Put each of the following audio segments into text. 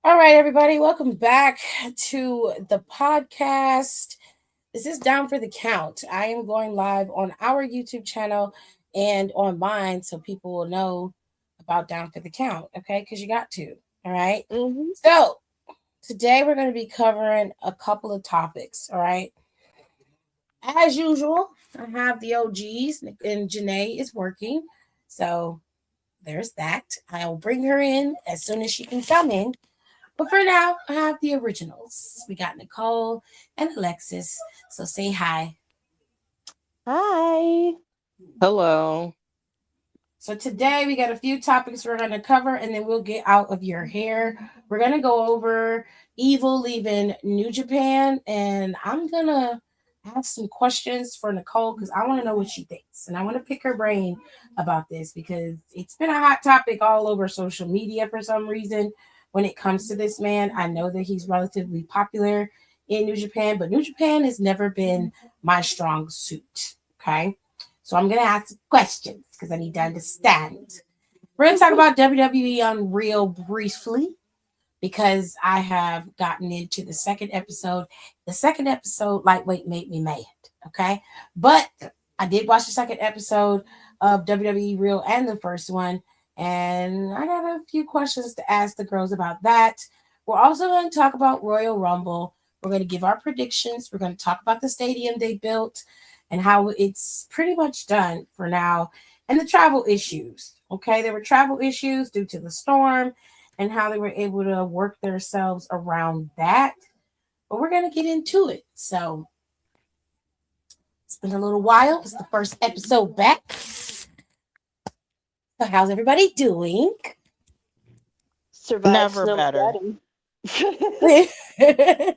All right, everybody, welcome back to the podcast. This is Down for the Count. I am going live on our YouTube channel and on mine so people will know about Down for the Count, okay? Because you got to, all right? Mm-hmm. So, today we're going to be covering a couple of topics, all right? As usual, I have the OGs, and Janae is working. So, there's that. I'll bring her in as soon as she can come in. But for now, I have the originals. We got Nicole and Alexis. So say hi. Hi. Hello. So today we got a few topics we're going to cover and then we'll get out of your hair. We're going to go over Evil leaving New Japan and I'm going to ask some questions for Nicole because I want to know what she thinks. And I want to pick her brain about this because it's been a hot topic all over social media for some reason when it comes to this man. I know that he's relatively popular in New Japan, but New Japan has never been my strong suit. Okay. So I'm going to ask questions because I need to understand. We're going to talk about WWE UNReal briefly because I have gotten into the second episode. The second episode, lightweight, made me mad. Okay. But I did watch the second episode of WWE Real and the first one. And I got a few questions to ask the girls about that. We're also going to talk about Royal Rumble. We're going to give our predictions. We're going to talk about the stadium they built and how it's pretty much done for now. And the travel issues. Okay. There were travel issues due to the storm and how they were able to work themselves around that. But we're going to get into it. So it's been a little while. It's the first episode back. So, how's everybody doing? Survived Never better. Snowmageddon.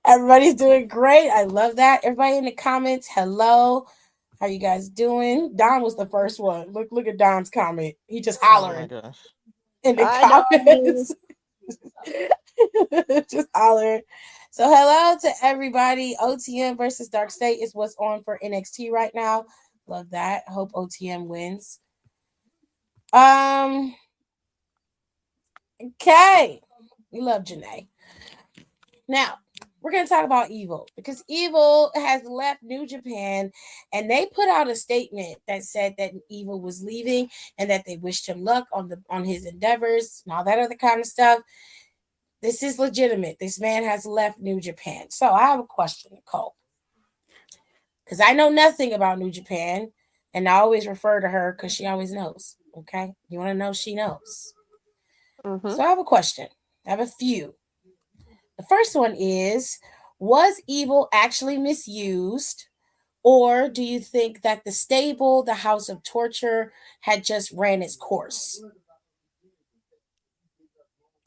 Everybody's doing great. I love that. Everybody in the comments, hello. How you guys doing? Don was the first one. Look at Don's comment. He just Oh my hollering gosh. in the I know. comments. Just hollering. So hello to everybody. OTM versus Dark State is what's on for NXT right now. Love that. Hope OTM wins. Um. Okay. We love Janae. Now we're gonna talk about Evil because Evil has left New Japan, and they put out a statement that said that Evil was leaving and that they wished him luck on his endeavors and all that other kind of stuff. This is legitimate. This man has left New Japan. So I have a question, Nicole, because I know nothing about New Japan, and I always refer to her because she always knows. Okay, you want to know? She knows. Mm-hmm. So I have a question. I have a few. The first one is: was Evil actually misused, or do you think that the stable, the House of Torture, had just ran its course?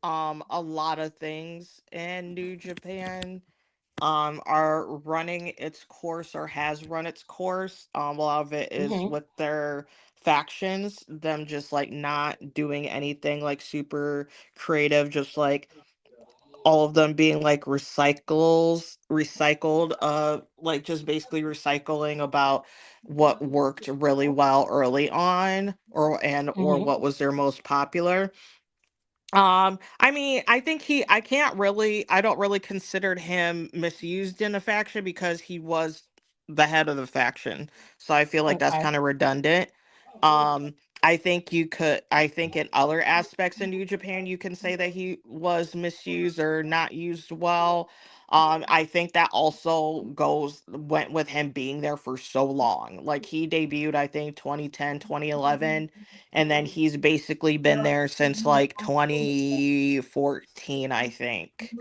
A lot of things in New Japan are running its course or has run its course. A lot of it is Mm-hmm. with their factions, them just like not doing anything like super creative, just like all of them being like recycled, like just basically recycling about what worked really well early on or Mm-hmm. what was their most popular. I mean, I don't really consider him misused in a faction because he was the head of the faction. So I feel like that's Okay. kind of redundant. I think in other aspects in New Japan you can say that he was misused or not used well. I think that also went with him being there for so long. Like he debuted I think 2010, 2011, and then he's basically been there since like 2014, I think.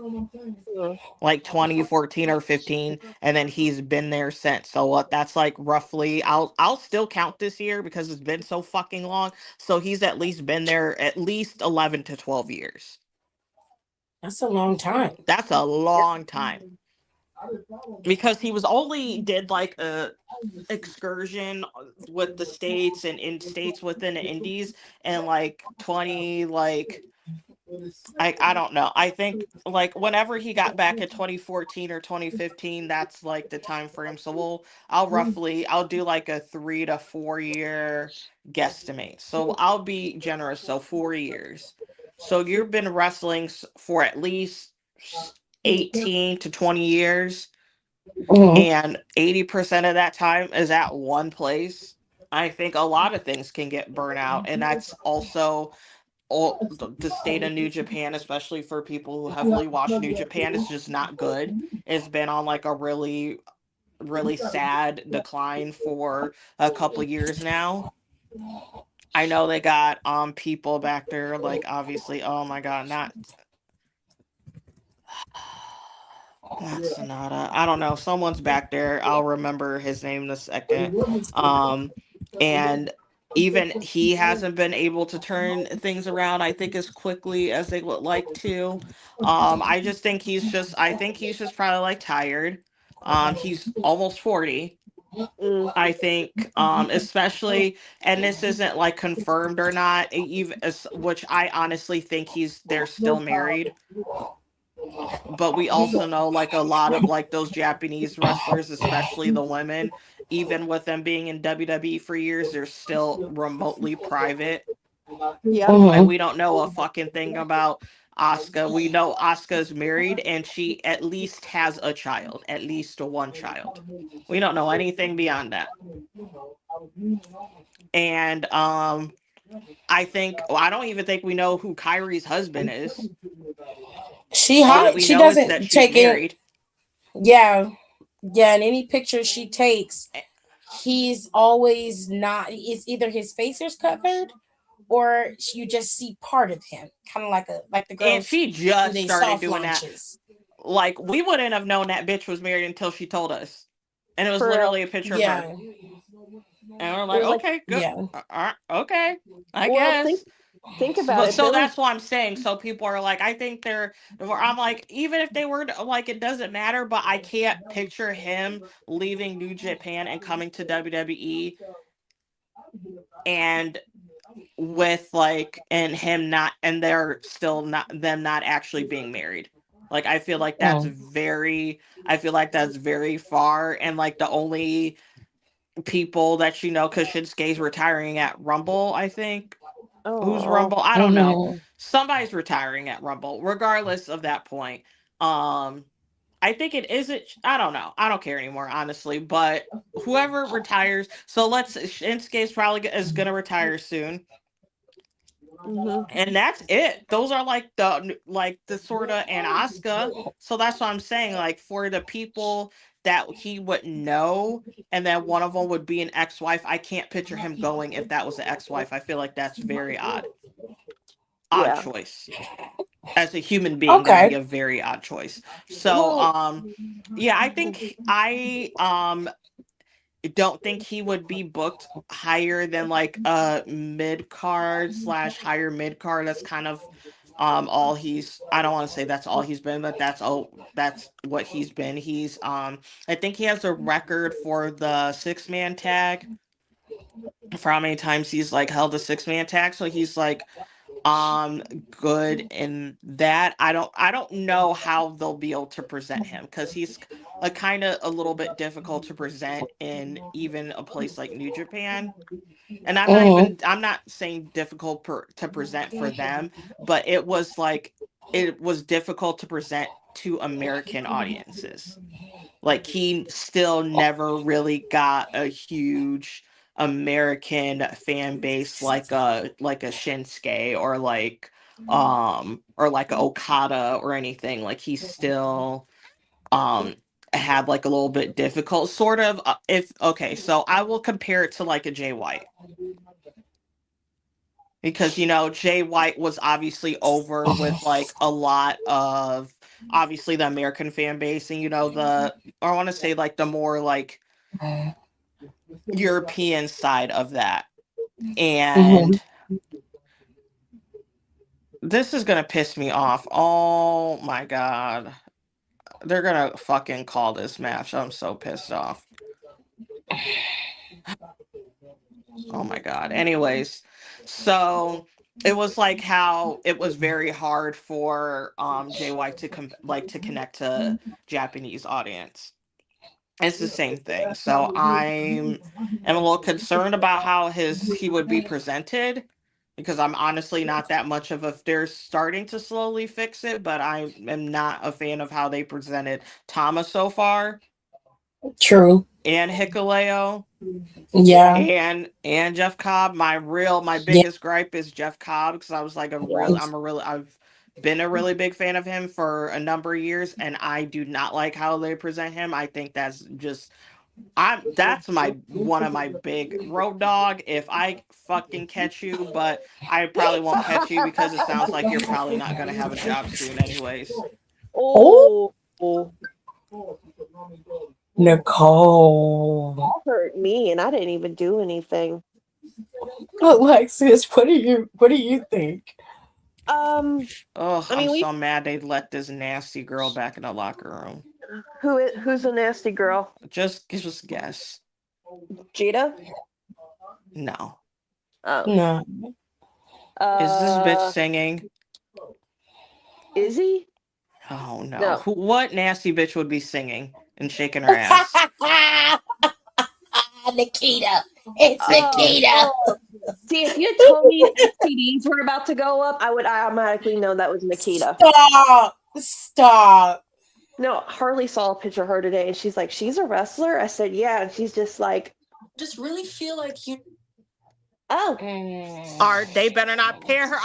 Like 2014 or 15, and then he's been there since. So what that's like roughly I'll still count this year because it's been so fucking long. So he's at least been there at least 11 to 12 years. That's a long time. That's a long time. Because he was only did like a excursion with the states and in states within the indies and like 20 like I don't know. I think like whenever he got back in 2014 or 2015, that's like the time frame. So I'll do like a 3 to 4 year guesstimate. So I'll be generous. So 4 years. So you've been wrestling for at least 18 to 20 years, Mhm. and 80% of that time is at one place. I think a lot of things can get burnt out, and that's also all the state of New Japan, especially for people who heavily watch New Japan, is just not good. It's been on like a really sad decline for a couple years now. I know they got people back there, like, obviously, oh my god, not Sonata. I don't know. Someone's back there. I'll remember his name in a second. Um, and even he hasn't been able to turn things around, I think, as quickly as they would like to. I just think I think he's just probably like tired. He's almost 40. Mm. I think, especially, and this isn't like confirmed or not, even which I honestly think they're still married, but we also know like a lot of like those Japanese wrestlers, especially the women, even with them being in WWE for years, they're still remotely private. Yep. Like, Mhm. we don't know a fucking thing about Asuka. We know Asuka's married and she at least has a child, at least one child. We don't know anything beyond that. And I don't even think we know who Kyrie's husband is. All we She know is that doesn't she's take it. married. Yeah, yeah. In any picture she takes, he's always not. It's either his face is covered, or you just see part of him, kind of like the And girls she do just they started soft doing that. launches. Like, we wouldn't have known that bitch was married until she told us. And it was For real. literally a picture of her. Yeah, And we're It like, was like, okay, good. yeah. Okay, I well, guess. think about But it. so Billy. that's what I'm saying. So people are like, I think I'm like, even if they were like, it doesn't matter, but I can't picture him leaving New Japan and coming to WWE, and with like, and him not, and they're still not, them not actually being married. Like, Mm. I feel like that's very far, and like the only people that because Shinsuke's retiring at Rumble, I think. Who's Oh. Rumble? I don't know. Mhm. Somebody's retiring at Rumble. Regardless of that point, um, I think it isn't. I don't know. I don't care anymore, honestly. But whoever retires, so let's Shinsuke's probably is gonna retire soon, Hmm. and that's it. Those are like the sort of, and Asuka. So that's what I'm saying. Like, for the people that he would know, and then one of them would be an ex-wife. I can't picture him going if that was an ex-wife. I feel like that's very odd Yeah. choice. As a human being, that'd be Okay. a very odd choice. So Well. yeah, I think I don't think he would be booked higher than like a mid card slash higher mid card. That's kind of all he's, I don't want to say that's all he's been, but that's what he's been. He's I think he has a record for the 6-man tag, for how many times he's like held a 6-man tag. So he's like good in that. I don't know how they'll be able to present him, because he's a kind of a little bit difficult to present in even a place like New Japan. And Mhm. I'm not saying difficult to present for them, but it was difficult to present to American audiences. Like, he still never really got a huge American fan base, like a Shinsuke, or like a Okada or anything. Like, he still um had like a little bit difficult, sort of, if okay, so I will compare it to like a Jay White, because Jay White was obviously over with like a lot of, obviously, the American fan base, and I want to say like the more like European side of that. Mhm. And this is gonna piss me off. Oh my god. They're gonna fucking call this match. I'm so pissed off. Oh my god. Anyways, so it was like how it was very hard for Jay White to to connect to Japanese audience. It's the same thing. So I'm am a little concerned about how he would be presented. because I'm honestly not that much of a. They're starting to slowly fix it, but I am not a fan of how they presented Tama so far True. and Hikuleo Yeah. and Jeff Cobb. My Yeah. biggest gripe is Jeff Cobb because I was like Yeah. I've been a really big fan of him for a number of years, and I do not like how they present him. I think that's just that's my one of my big Road Dog. If I fucking catch you, but I probably won't catch you because it sounds like you're probably not gonna have a job soon anyways. Oh, Oh, Nicole. that hurt me, and I didn't even do anything. Alexis, what do you think? Um, Oh, I I'm mean, we so mad they let this nasty girl back in the locker room. who's a nasty girl? Just guess. Jada? No. Oh, No. Is this bitch uh, singing? Izzy? Oh no. No. What nasty bitch would be singing and shaking her ass? Nikita. It's Oh, Nikita. oh. See, if you had told me STDs were about to go up, I would automatically know that was Nikita. Stop. Stop. No, Harley saw a picture of her today, and she's like, "She's a wrestler." I said, "Yeah," and she's just like, Just really feel like you "Oh, Are they better not pair her?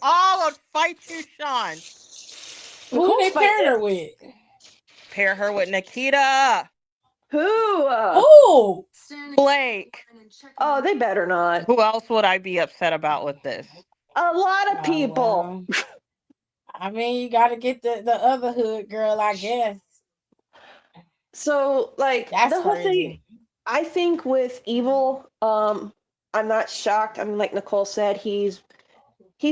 I'll fight you, Sean. Who Nicole's they fight paired her with? Pair her with Nikita. who?" Who? standing Blake. and checking Oh, they better not. Who else would I be upset about with this? A lot of Oh, people. well. I mean, you got to get the other hood girl, I guess. So, like, That's the whole thing, crazy. I think with Evil, I'm not shocked. I mean, like Nicole said, he's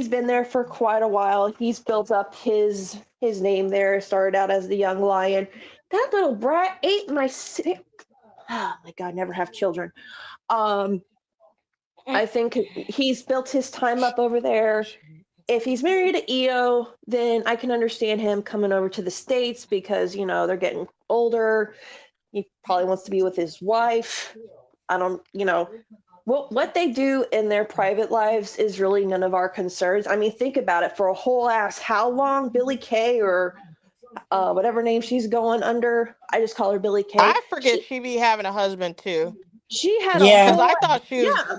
been there for quite a while. He's built up his name there. Started out as the young lion. That little brat ate my sick. Oh my god, never have children. Um, I think he's built his time up over there. If he's married to EO, then I can understand him coming over to the States because, they're getting older. He probably wants to be with his wife. I don't, what they do in their private lives is really none of our concerns. I mean, think about it. For a whole ass, how long Billy Kay or whatever name she's going under, I just call her Billy Kay. I forget she be having a husband too. She had a Yeah. Because whole I thought she was yeah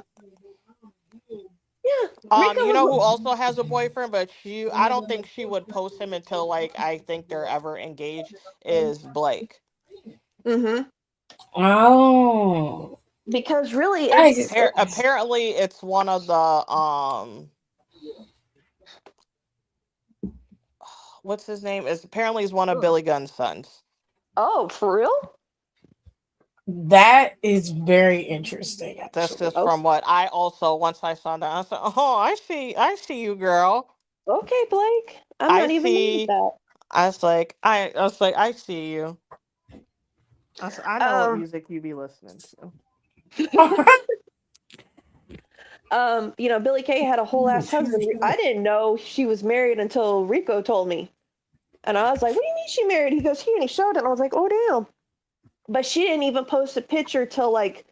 yeah. Rika you know who was also has a boyfriend, but I don't think she would post him until like I think they're ever engaged is Blake. mm-hmm. Oh. Because really I, Apparently it's one of the what's his name? It's apparently is one of Billy Gunn's sons. oh, for real? that is very interesting, That's actually. just Oh, from what I also once I saw that I said, "Oh, I see you, girl. okay, Blake. I'm I not even mad at see." that. I was like, I see you. I know what Um, music you be listening to. Billy Kay had a whole ass husband. I didn't know she was married until Rico told me. And I was like, "What do you mean she married?" He goes, "Here," and he showed it. And I was like, "Oh, damn." But she didn't even post a picture till like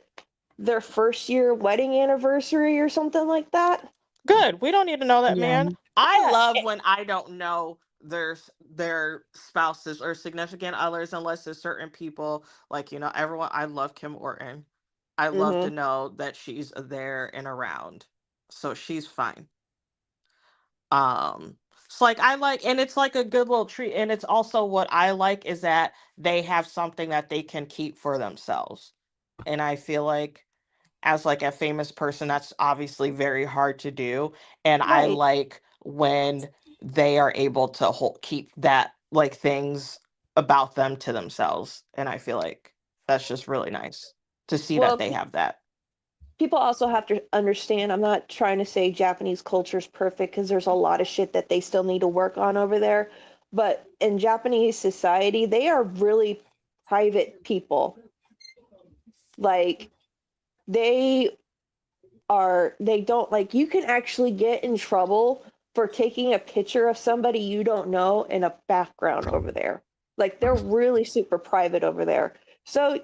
their first year wedding anniversary or something like that. Good. We don't need to know that, Yeah. man. I Yeah. love when I don't know their spouses or significant others unless there's certain people like everyone. I love Kim Orton. I love to Mm-hmm. know that she's there and around, so she's fine. It's like I like, and it's like a good little treat, and it's also what I like is that they have something that they can keep for themselves, and I feel like as like a famous person that's obviously very hard to do, and I Right. like when they are able to keep that like things about them to themselves, and I feel like that's just really nice to see that Well, they have that. people also have to understand, I'm not trying to say Japanese culture is perfect because there's a lot of shit that they still need to work on over there. But in Japanese society, they are really private people. Like, they they don't, like, you can actually get in trouble for taking a picture of somebody you don't know in a background over there. Like, they're really super private over there. So,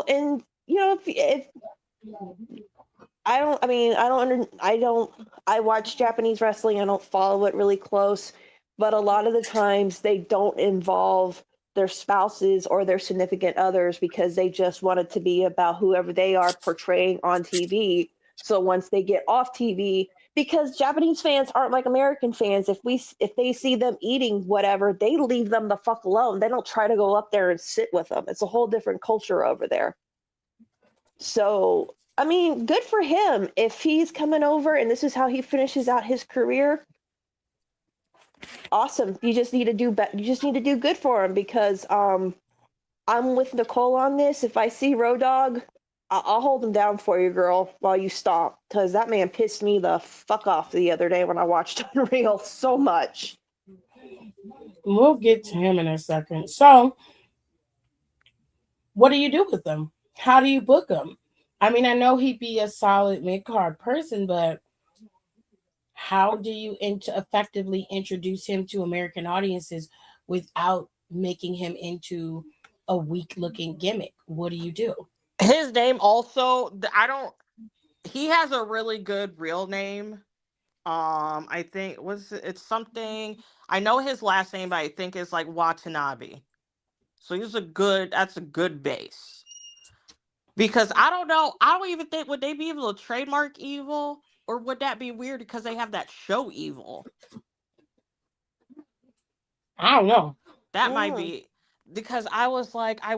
and if I don't, I mean, I don't I watch Japanese wrestling. I don't follow it really close, but a lot of the times they don't involve their spouses or their significant others because they just want it to be about whoever they are portraying on TV. So once they get off TV, because Japanese fans aren't like American fans. If they see them eating whatever, they leave them the fuck alone. They don't try to go up there and sit with them. It's a whole different culture over there. So, I mean, good for him. If he's coming over and this is how he finishes out his career, awesome. You just need to do you just need to do good for him because I'm with Nicole on this. If I see Road Dogg, I'll hold him down for you, girl, while you stop. Because that man pissed me the fuck off the other day when I watched Unreal so much. We'll get to him in a second. So, what do you do with them? How do you book them? I mean, I know he'd be a solid mid card person, but how do you effectively introduce him to American audiences without making him into a weak looking gimmick? What do you do? His name also, I don't. He has a really good real name. I think it's something. I know his last name, but I think it's like Watanabe. So that's a good base. Because I don't know, I don't even think would they be able to trademark Evil, or would that be weird because they have that show Evil? I don't know. That might be because I was like, I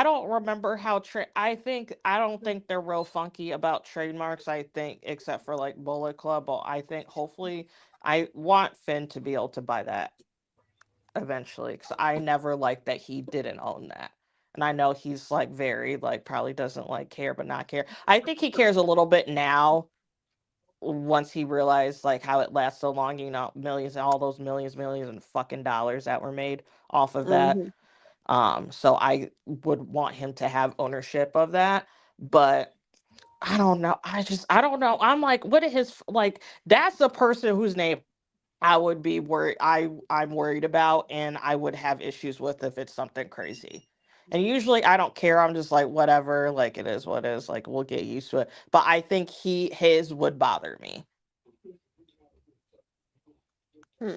don't remember how I don't think they're real funky about trademarks. I think except for like Bullet Club, but I think hopefully I want Finn to be able to buy that eventually because I never liked that he didn't own that. And I know he's like very like probably doesn't like care but not care. I think he cares a little bit now once he realized like how it lasts so long, millions and all those millions and fucking dollars that were made off of that. Mm-hmm. So I would want him to have ownership of that, but I don't know. I don't know. I'm like, what is his like? That's the person whose name I would be worried. I'm worried about, and I would have issues with if it's something crazy. And usually I don't care. I'm just like whatever. Like it is what it is. Like we'll get used to it. But I think his would bother me.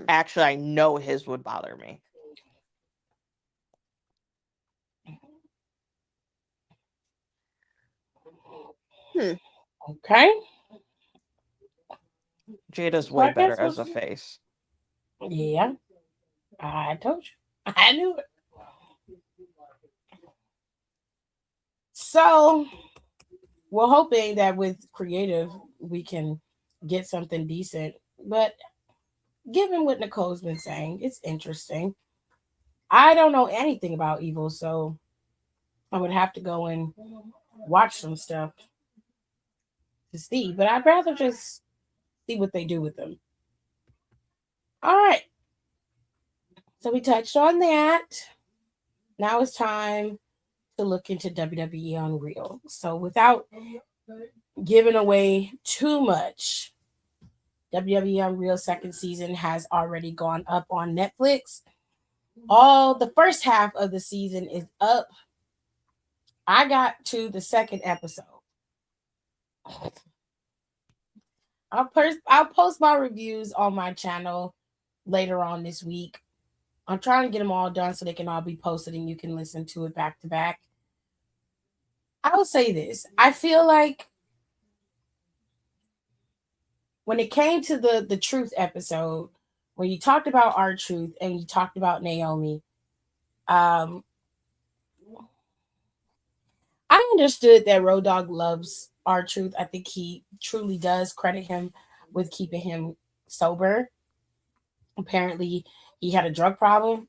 Actually, I know his would bother me. Okay. Jada's Well, way I guess better as a face. Yeah. I told you. I knew it. So we're hoping that with creative we can get something decent. But given what Nicole's been saying, it's interesting. I don't know anything about Evil, so I would have to go and watch some stuff to see. But I'd rather just see what they do with them. All right. So we touched on that. Now it's time to look into WWE UNReal. So without giving away too much, WWE UNReal second season has already gone up on Netflix. All the first half of the season is up. I got to the second episode. I'll post my reviews on my channel later on this week. I'm trying to get them all done so they can all be posted and you can listen to it back to back. I will say this. I feel like when it came to the truth episode, when you talked about R-Truth and you talked about Naomi, I understood that Road Dogg loves R-Truth. I think he truly does. Credit him with keeping him sober. Apparently, he had a drug problem.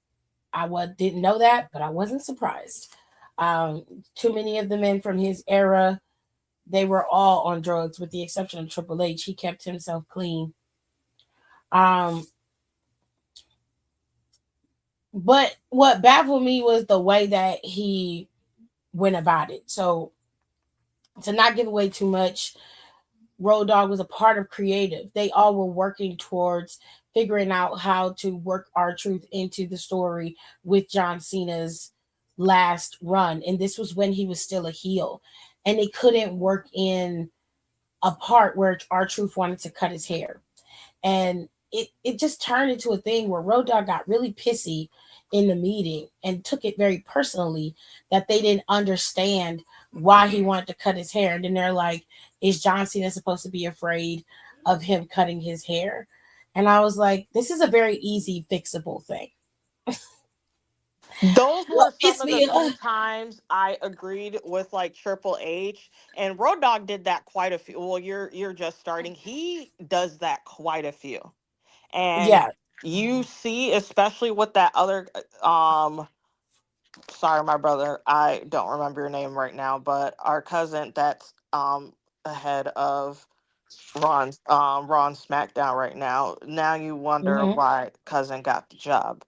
Didn't know that, but I wasn't surprised. Too many of the men from his era, they were all on drugs, with the exception of Triple H. He kept himself clean. But what baffled me was the way that he went about it. So, to not give away too much, Road Dogg was a part of creative. They all were working towards figuring out how to work R-Truth into the story with John Cena's last run. And this was when he was still a heel. And they couldn't work in a part where our truth wanted to cut his hair, and it just turned into a thing where Road Dogg got really pissy in the meeting and took it very personally that they didn't understand why he wanted to cut his hair. And then they're like, is John Cena supposed to be afraid of him cutting his hair? And I was like, this is a very easy fixable thing. Those What were some pissed of the me few off? times I agreed with like Triple H, and Road Dogg did that quite a few. Well, you're just starting. He does that quite a few, and Yeah. you see, especially with that other sorry, my brother, I don't remember your name right now, but our cousin that's ahead of Ron SmackDown right now. Now you wonder Hmm. why cousin got the job.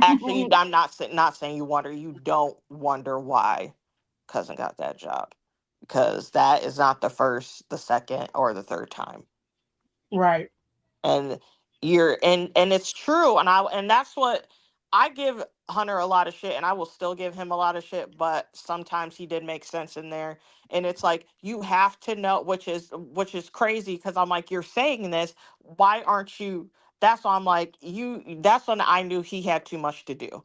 Actually, I'm not saying you wonder. You don't wonder why cousin got that job, because that is not the first, the second, or the third time. Right. And and it's true, and that's what I give Hunter a lot of shit, and I will still give him a lot of shit, but sometimes he did make sense in there. And it's like, you have to know, which is crazy, because I'm like, you're saying this, why aren't you? That's why I'm like, that's when I knew he had too much to do,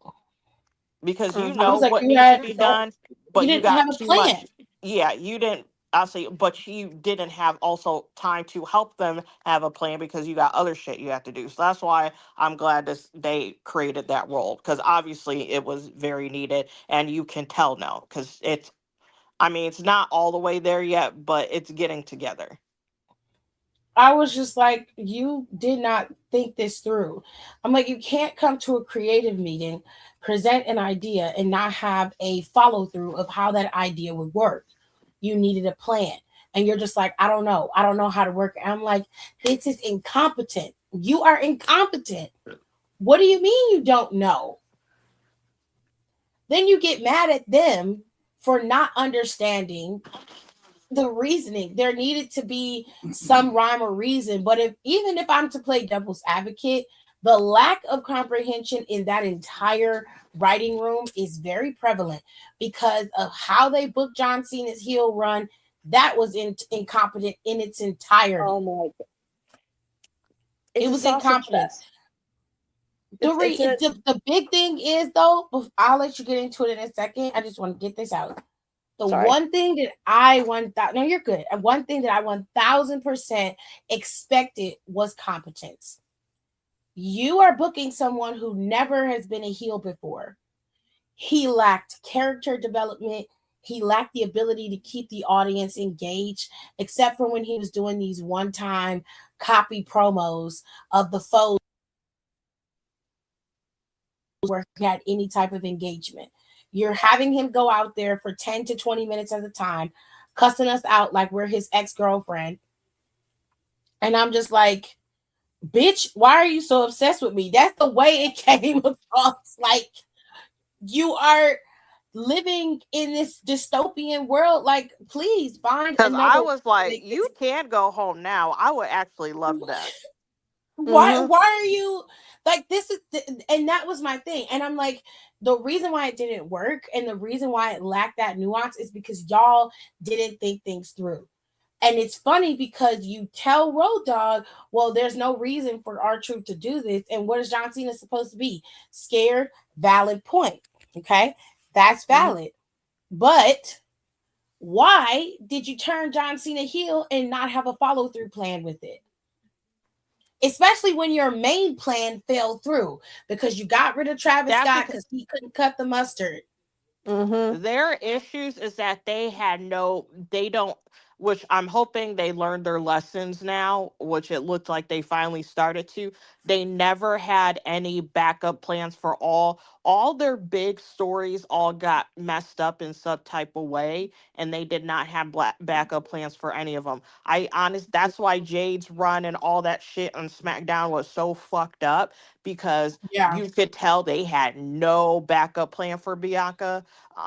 because you Mm-hmm. I know was like, what you needs to had be no, done, you but you didn't have got a too plan. much. Yeah, you didn't. I'll say, but you didn't have also time to help them have a plan, because you got other shit you have to do. So that's why I'm glad they created that role, because obviously it was very needed, and you can tell now, because it's. I mean, it's not all the way there yet, but it's getting together. I was just like, you did not think this through. I'm like, you can't come to a creative meeting, present an idea, and not have a follow through of how that idea would work. You needed a plan. And you're just like, I don't know. I don't know how to work it. I'm like, this is incompetent. You are incompetent. What do you mean you don't know? Then you get mad at them for not understanding the reasoning. There needed to be some rhyme or reason. But if even if I'm to play devil's advocate, the lack of comprehension in that entire writing room is very prevalent because of how they booked John Cena's heel run. That was incompetent in its Oh entirety. my! It It's a was sausage incompetent. fest. It's a The big thing is though, I'll let you get into it in a second. I just want to get this out. The sorry. one thing that I want that no, you're good. And one thing that I 1000% expected was competence. You are booking someone who never has been a heel before. He lacked character development. He lacked the ability to keep the audience engaged, except for when he was doing these one time copy promos of the foes where he had any type of engagement. You're having him go out there for 10 to 20 minutes at a time, cussing us out like we're his ex girlfriend. And I'm just like, bitch, why are you so obsessed with me? That's the way it came across. Like, you are living in this dystopian world. Like, please find Because I another way was to like, make you this. can go home now. I would actually love that. Why? Hmm. Why are you like this? And that was my thing. And I'm like, the reason why it didn't work and the reason why it lacked that nuance is because y'all didn't think things through. And it's funny because you tell Road Dogg, well, there's no reason for our troop to do this. And what is John Cena supposed to be? Scared? Valid point. Okay. That's Hmm. valid. But why did you turn John Cena heel and not have a follow through plan with it? Especially when your main plan fell through because you got rid of Travis That's Scott because because he couldn't cut the mustard. Mm-hmm. their issues is that they don't, which I'm hoping they learned their lessons now, which it looked like they finally started to. They never had any backup plans for all their big stories all got messed up in some type of way, and they did not have backup plans for any of them. That's why Jade's run and all that shit on SmackDown was so fucked up, because Yeah. you could tell they had no backup plan for Bianca,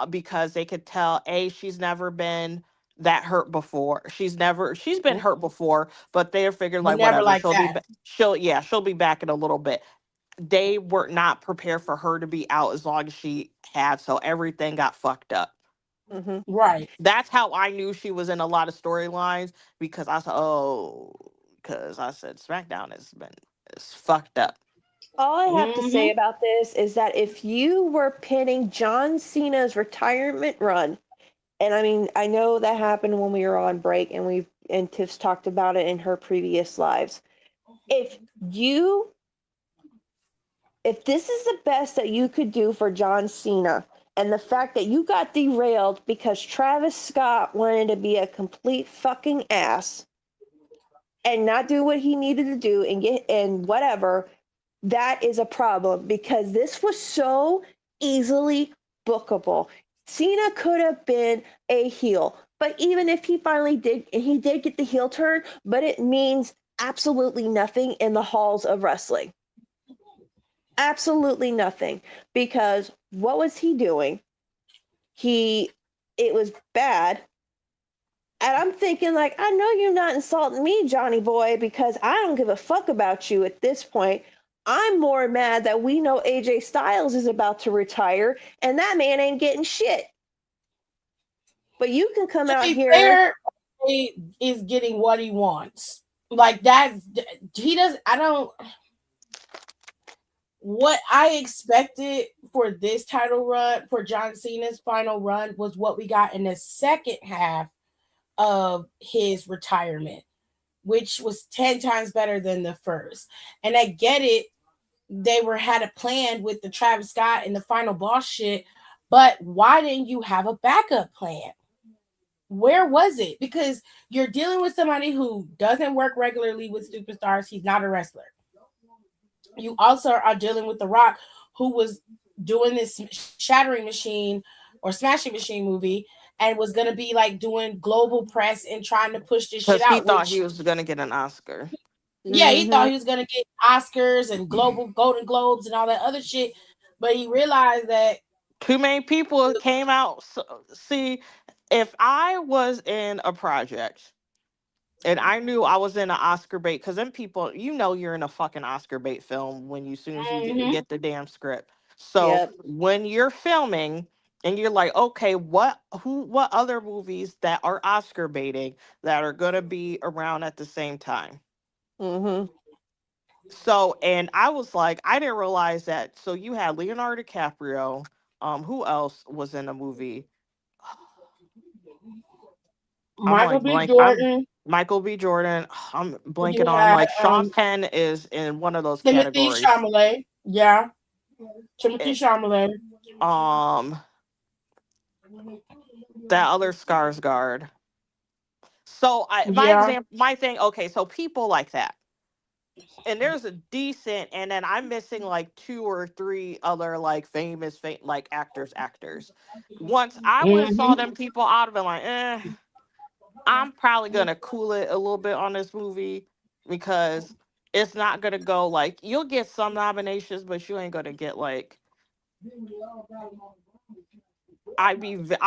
because they could tell, she's never been that hurt before. She's been hurt before, but they figured But like, never whatever, like that. she'll be back in a little bit. They were not prepared for her to be out as long as she had, so everything got fucked up. Mhm. Right. That's how I knew she was in a lot of storylines, because I said, oh, because I said SmackDown has been is fucked up. All I have to say Mm-hmm. about this is that if you were pinning John Cena's retirement run, and I mean, I know that happened when we were on break, and Tiff's talked about it in her previous lives. If you if this is the best that you could do for John Cena, and the fact that you got derailed because Travis Scott wanted to be a complete fucking ass and not do what he needed to do and get and whatever, that is a problem because this was so easily bookable. Cena could have been a heel, but even if he finally did, he did get the heel turn, but it means absolutely nothing in the halls of wrestling. Absolutely nothing. Because what was he doing? He, it was bad. And I'm thinking, like, I know you're not insulting me, Johnny boy, because I don't give a fuck about you at this point. I'm more mad that we know AJ Styles is about to retire and that man ain't getting shit. But you can come To out be here. fair, he is getting what he wants. Like that, he does. I don't. What I expected for this title run, for John Cena's final run, was what we got in the second half of his retirement, which was 10 times better than the first. And I get it, they were had a plan with the Travis Scott and the final boss shit, but why didn't you have a backup plan? Where was it? Because you're dealing with somebody who doesn't work regularly with superstars. He's not a wrestler. You also are dealing with The Rock, who was doing this Shattering Machine or Smashing Machine movie and was going to be like doing global press and trying to push this shit Because he out, thought he which, was gonna get an Oscar. yeah, he thought Mm-hmm. he was going to get Oscars and global Golden Globes and all that other shit. But he realized that, Too many people came out. See, if I was in a project and I knew I was in an Oscar bait, because then people, you're in a fucking Oscar bait film when you, as soon as you mm-hmm, get the damn script. So Yep. when you're filming and you're like, okay, what other movies that are Oscar baiting that are gonna be around at the same time? Mm-hmm. So, and I was like, I didn't realize that. So you had Leonardo DiCaprio. Who else was in the movie? I'm Michael like B. blank. I'm Jordan, Michael B. Jordan. I'm blanking you on, had like, Sean Penn is in one of those Timothy categories. Chalamet. Yeah, Timothy It, Chalamet. um, that other Skarsgård. So Yeah. my thing. Okay, so people like that, and there's a decent, and then I'm missing like two or three other like famous, like actors. Once I would have saw Mm-hmm. them people out of it, like, I'm probably gonna cool it a little bit on this movie, because it's not gonna go like, you'll get some nominations, but you ain't gonna get like, I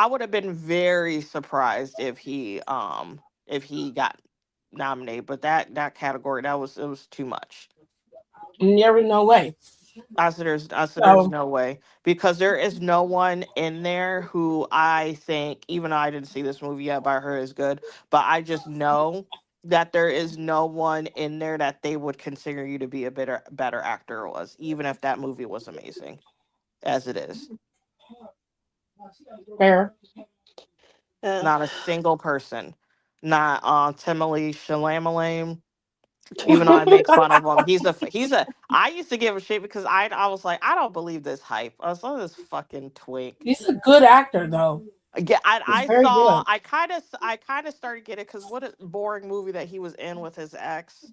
would have been very surprised if he got nominated, but that category, it was too much. Never no way. I said there's So no way, because there is no one in there who I think, even though I didn't see this movie yet, but I heard it's good, but I just know that there is no one in there that they would consider you to be a better actor was, even if that movie was amazing as it is. fair. Yeah. Not a single person. Not Timothy Chalamet. Even though I make fun of him, I used to give a shit because I was like, I don't believe this hype. I saw this fucking twink. He's a good actor though. Yeah, He's very good. I kind of started getting it, because what a boring movie that he was in with his ex.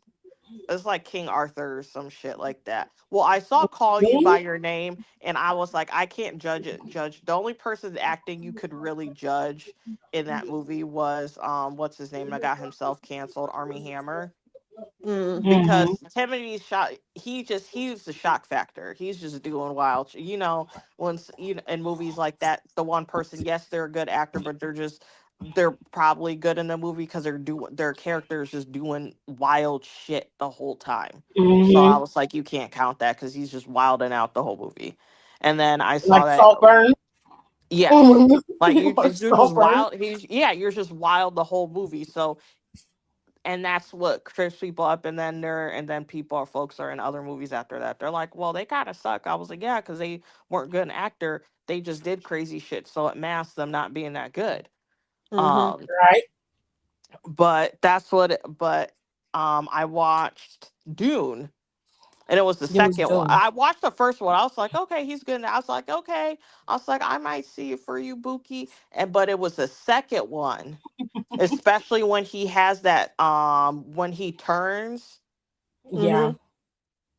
It's like King Arthur or some shit like that. Well, I saw Call You by Really? Your Name, and I was like, I can't judge it. Judge the only person's acting you could really judge in that movie was what's his name? I got himself canceled, Army Hammer, Mm. Mm-hmm. because Timothy's shot. He's the shock factor. He's just doing wild. Once in movies like that, the one person, yes, they're a good actor, but they're probably good in the movie because their character is just doing wild shit the whole time. So I Mm-hmm. was like, you can't count that because he's just wilding out the whole movie. And then I Like saw that. Saltburn. Yes. Like you're just Girlfriend. wild. You're just wild the whole movie. So, and that's what trips people up, and then folks are in other movies after that. They're like, well, they kind of suck. I was like, yeah, because they weren't good an actor. They just did crazy shit, so it masked them not being that good. Mm-hmm. Um, Right. but that's what. I watched Dune, and it was the It was second one. doing. I watched the first one. I was like, okay, he's good. And I was like, okay. I was like, I might see it for you, Buki. But it was the second one, especially when he has that when he turns Yeah.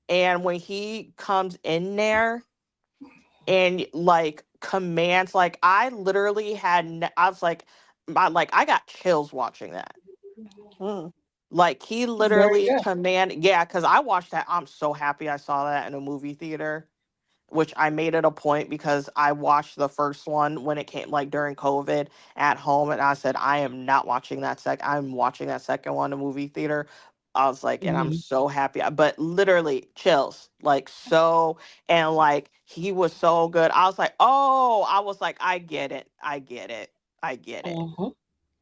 and when he comes in there and like commands, like I literally I was like, I got chills watching that. Mm-hmm. Like he It's very literally good. command, yeah, because I watched that. I'm so happy I saw that in a movie theater, which I made it a point because I watched the first one when it came, like during COVID at home, and I said I am not watching that I'm watching that second one in a movie theater. I was like, and I'm Mhm. so happy. But literally chills, like so, and like he was so good. I was like, oh, I was like, I get it, I get it, I get it. Mhm.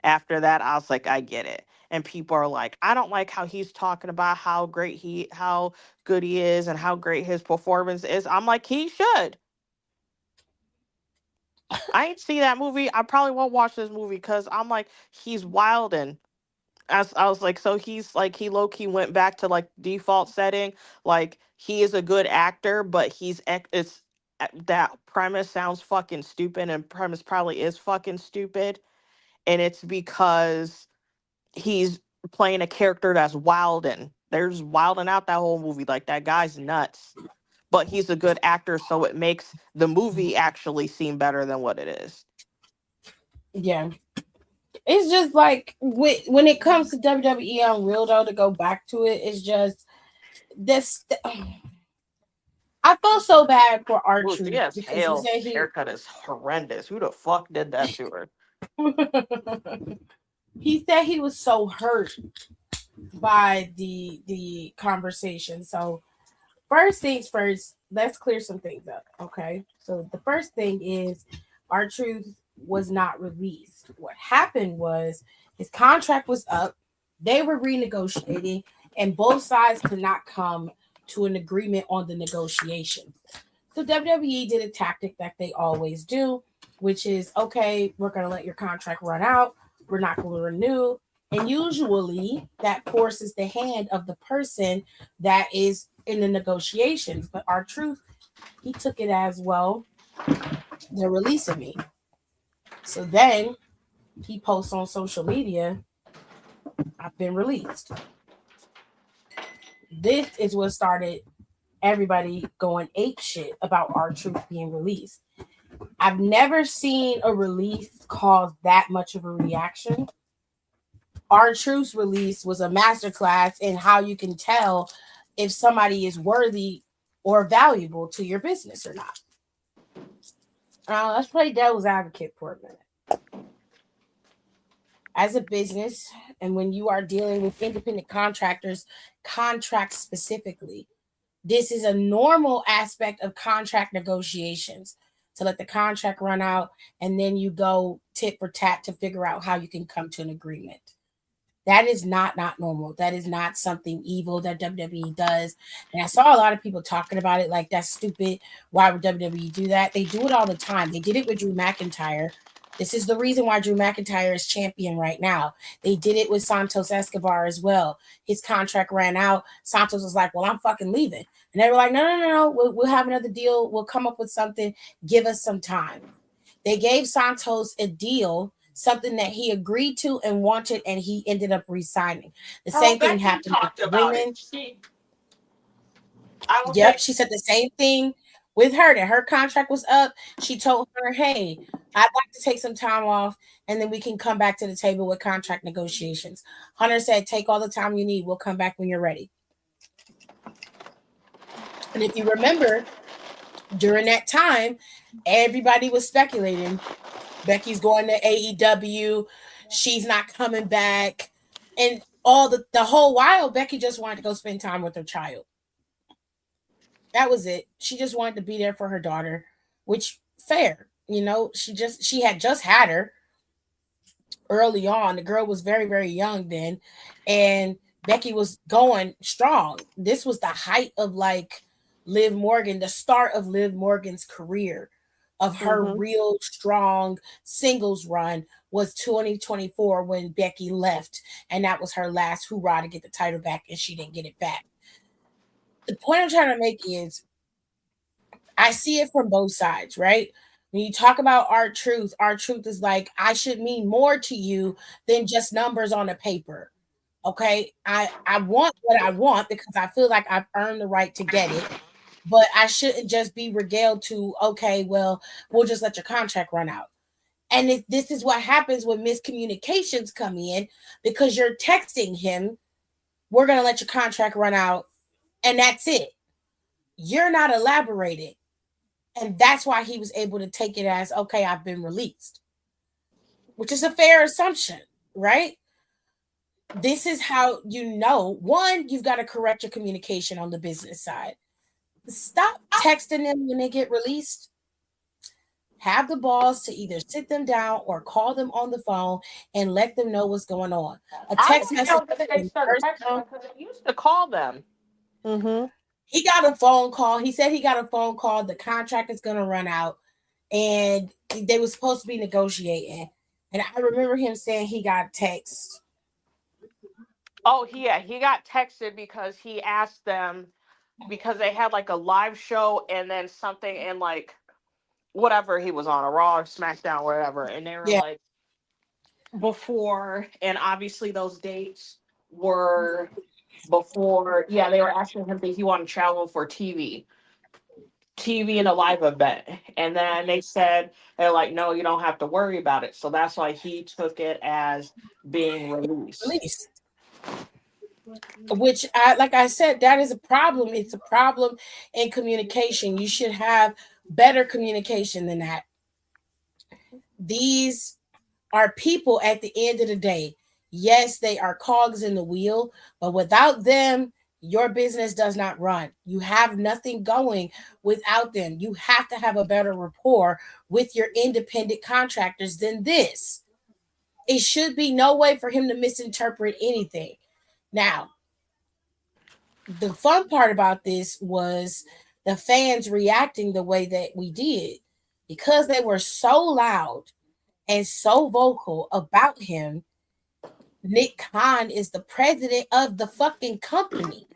After that, I was like, I get it. And people are like, I don't like how he's talking about how good he is and how great his performance is. I'm like, he should. I ain't see that movie. I probably won't watch this movie because I'm like, he's wildin'. As I was like, so he's like, he low key went back to like default setting. Like he is a good actor, but that premise sounds fucking stupid, and premise probably is fucking stupid. And it's because he's playing a character that's wildin'. There's wilding out that whole movie. Like that guy's nuts. But he's a good actor, so it makes the movie actually seem better than what it is. Yeah. It's just like when it comes to WWE UNReal though, to go back to it, it's just this. I felt so bad for Look, R-Truth yes, because he Hale's said he haircut is horrendous. Who the fuck did that to her? he said he was so hurt by the conversation. So first things first, let's clear some things up. Okay. So the first thing is R-Truth was not released. What happened was his contract was up, they were renegotiating, and both sides could not come to an agreement on the negotiations. So WWE did a tactic that they always do, which is okay, we're going to let your contract run out. We're not going to renew. And usually that forces the hand of the person that is in the negotiations. But R-Truth, he took it as well. They're releasing me. So then he posts on social media, I've been released. This is what started everybody going ape shit about R-Truth being released. I've never seen a release cause that much of a reaction. R-Truth's release was a masterclass in how you can tell if somebody is worthy or valuable to your business or not. Let's play devil's advocate for a minute. As a business, and when you are dealing with independent contractors, contracts specifically, this is a normal aspect of contract negotiations to let the contract run out and then you go tit for tat to figure out how you can come to an agreement. That is not normal. That is not something evil that WWE does. And I saw a lot of people talking about it like that's stupid. Why would WWE do that? They do it all the time. They did it with Drew McIntyre. This is the reason why Drew McIntyre is champion right now. They did it with Santos Escobar as well. His contract ran out. Santos was like, well, I'm fucking leaving. And they were like, no. We'll have another deal. We'll come up with something. Give us some time. They gave Santos a deal, something that he agreed to and wanted, and he ended up resigning. The Oh, same thing Becky happened with talked the about it. women. I will Yep, say, she said the same thing with her, that her contract was up. She told her, hey, I'd like to take some time off and then we can come back to the table with contract negotiations. Hunter said, take all the time you need. We'll come back when you're ready. And if you remember, during that time, everybody was speculating Becky's going to AEW. She's not coming back. And all the whole while, Becky just wanted to go spend time with her child. That was it. She just wanted to be there for her daughter, which fair. she had just had her early on. The girl was very, very young then, and Becky was going strong. This was the height of like Liv Morgan, the start of Liv Morgan's career, of her Mm-hmm. real strong singles run was 2024 when Becky left, and that was her last hoorah to get the title back, and she didn't get it back. The point I'm trying to make is I see it from both sides, right? When you talk about our truth is like, I should mean more to you than just numbers on a paper. Okay. I want what I want because I feel like I've earned the right to get it. But I shouldn't just be regaled to, okay, well, we'll just let your contract run out. And this is what happens when miscommunications come in because you're texting him, we're going to let your contract run out, and that's it. You're not elaborating. And that's why he was able to take it as, okay, I've been released, which is a fair assumption, right? This is how one, you've got to correct your communication on the business side. Stop texting them when they get released. Have the balls to either sit them down or call them on the phone and let them know what's going on. A I text don't message know whether they is started texting personal. because I used to call them. Mm-hmm. He got a phone call. He said he got a phone call. The contract is going to run out, and they were supposed to be negotiating. And I remember him saying he got text. Oh, yeah, he got texted because he asked them because they had like a live show and then something in like whatever he was on, a Raw or SmackDown, whatever, and they were Yeah, like before, and obviously those dates were before. Yeah, they were asking him if he wanted to travel for TV and a live event. And then they said, they're like, no, you don't have to worry about it. So that's why he took it as being released. release. Which like I said, that is a problem. It's a problem in communication. You should have better communication than that. These are people at the end of the day. Yes, they are cogs in the wheel, but without them, your business does not run. You have nothing going without them. You have to have a better rapport with your independent contractors than this. It should be no way for him to misinterpret anything. Now, the fun part about this was the fans reacting the way that we did because they were so loud and so vocal about him. Nick Khan is the president of the fucking company.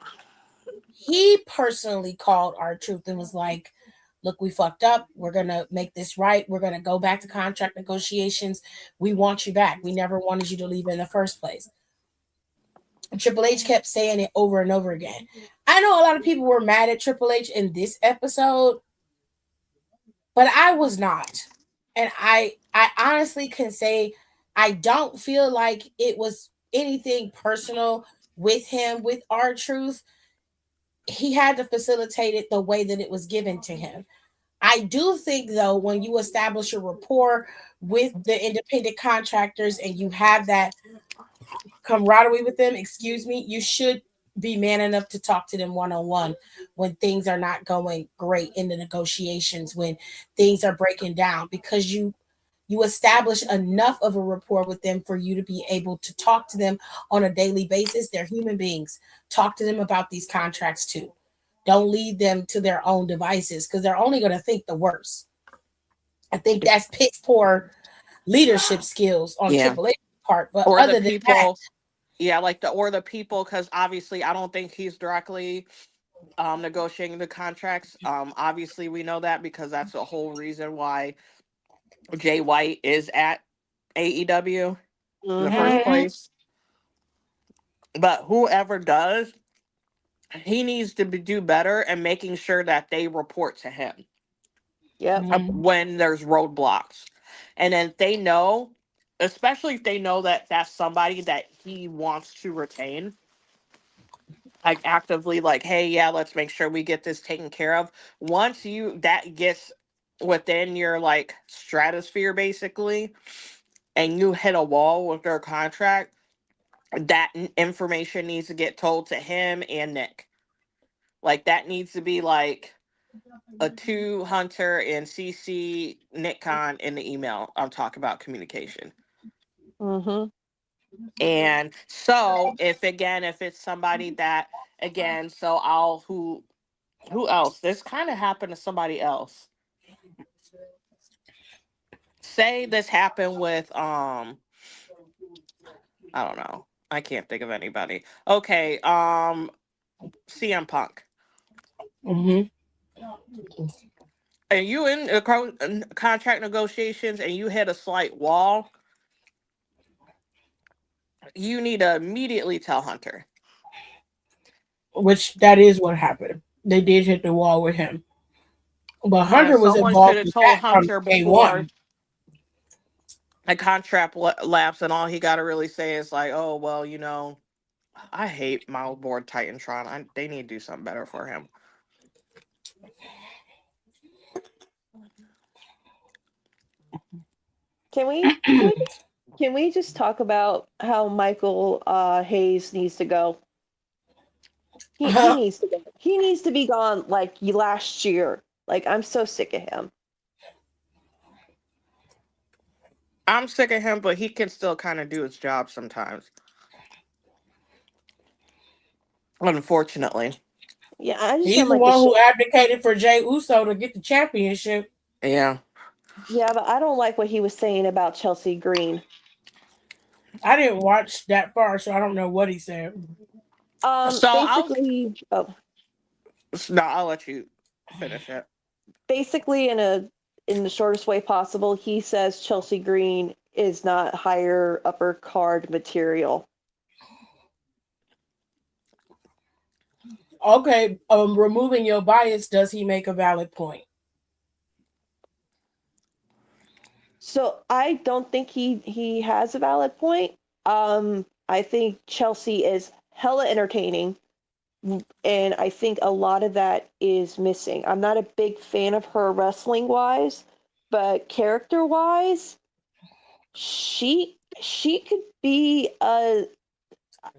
He personally called R-Truth and was like, look, we fucked up. We're going to make this right. We're going to go back to contract negotiations. We want you back. We never wanted you to leave in the first place. And Triple H kept saying it over and over again. I know a lot of people were mad at Triple H in this episode, but I was not. And I honestly can say I don't feel like it was anything personal with him with R-Truth. He had to facilitate it the way that it was given to him. I do think though, when you establish a rapport with the independent contractors and you have that camaraderie with them, excuse me, you should be man enough to talk to them one on one when things are not going great in the negotiations, when things are breaking down, because you establish enough of a rapport with them for you to be able to talk to them on a daily basis. They're human beings. Talk to them about these contracts too. Don't lead them to their own devices because they're only going to think the worst. I think that's piss poor leadership skills on Yeah. Triple H part. But Or the other than that, people, yeah, like the people, because obviously I don't think he's directly negotiating the contracts. Obviously we know that because that's the whole reason why Jay White is at AEW in the first Mm-hmm. mhm, place. But whoever does, he needs to do better and making sure that they report to him Yep. mhm, when there's roadblocks. And then if they know, especially if they know that that's somebody that he wants to retain, like actively like, hey, yeah, let's make sure we get this taken care of. Once you that gets within your like stratosphere basically, and you hit a wall with their contract, that information needs to get told to him and Nick. Like that needs to be like a two Hunter and CC Nickon in the email. I'm talking about communication. Mm-hmm. And so if it's somebody that again, so I'll who else? This kind of happened to somebody else. Say this happened with I don't know. I can't think of anybody. Okay, CM Punk. Mm-hmm. And you in contract negotiations and you hit a slight wall, you need to immediately tell Hunter. Which that is what happened. They did hit the wall with him, but And Hunter was someone should involved have with told that from Hunter day before one. a contract lapse, and all he got to really say is like, "Oh well, I hate my old board Titantron. They need to do something better for him." Can we can we can we just talk about how Michael Hayes needs to go? He needs to go. He needs to be gone like last year. Like I'm so sick of him. I'm sick of him, but he can still kind of do his job sometimes. Unfortunately, Yeah, I just He's don't the like the one shit. who advocated for Jay Uso to get the championship. yeah. Yeah, but I don't like what he was saying about Chelsea Green. I didn't watch that far, so I don't know what he said. So Basically, no, I'll let you finish it. basically in the shortest way possible, he says Chelsea Green is not higher upper card material. Okay, removing your bias, does he make a valid point? So I don't think he has a valid point. I think Chelsea is hella entertaining, and I think a lot of that is missing. I'm not a big fan of her wrestling wise, but character wise, she could be a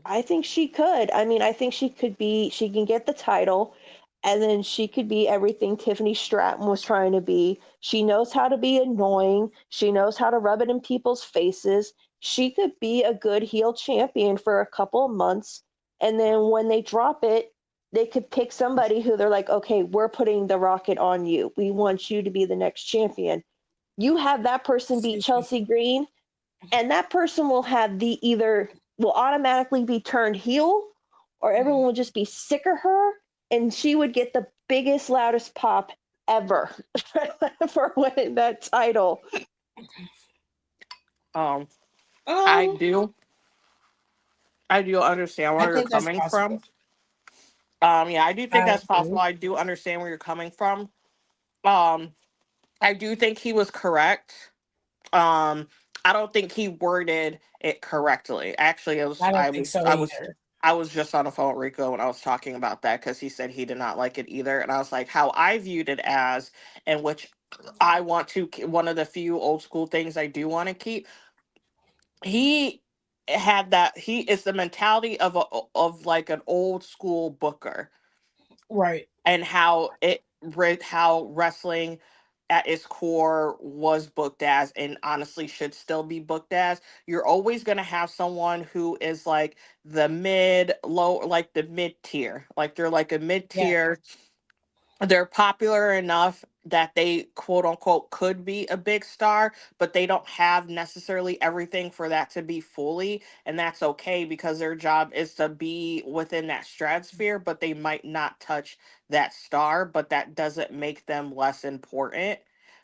I think she could. I mean, I think she could be, she can get the title, and then she could be everything Tiffany Stratton was trying to be. She knows how to be annoying, she knows how to rub it in people's faces. She could be a good heel champion for a couple of months, and then when they drop it, they could pick somebody who they're like, okay, we're putting the rocket on you. We want you to be the next champion. You have that person beat Chelsea Green, and that person will have the either will automatically be turned heel, or everyone will just be sick of her, and she would get the biggest loudest pop ever for winning that title. Um, I Um, do, I do understand I where you're think that's coming from. possible. Yeah, I do think I that's possible. do. I do understand where you're coming from. Um, I do think he was correct. Um, I don't think he worded it correctly. Actually, it was I don't think so either. I was just on the phone with Rico when I was talking about that because he said he did not like it either, and I was like, how I viewed it as, and which I want to one of the few old school things I do want to keep. He had that he is the mentality of of like an old school booker Right. and how wrestling at its core was booked as and honestly should still be booked as. You're always going to have someone who is like the mid low, like the mid tier, like they're like a mid Yeah. tier. They're popular enough that they quote unquote could be a big star, but they don't have necessarily everything for that to be fully, and that's okay because their job is to be within that stratosphere, but they might not touch that star, but that doesn't make them less important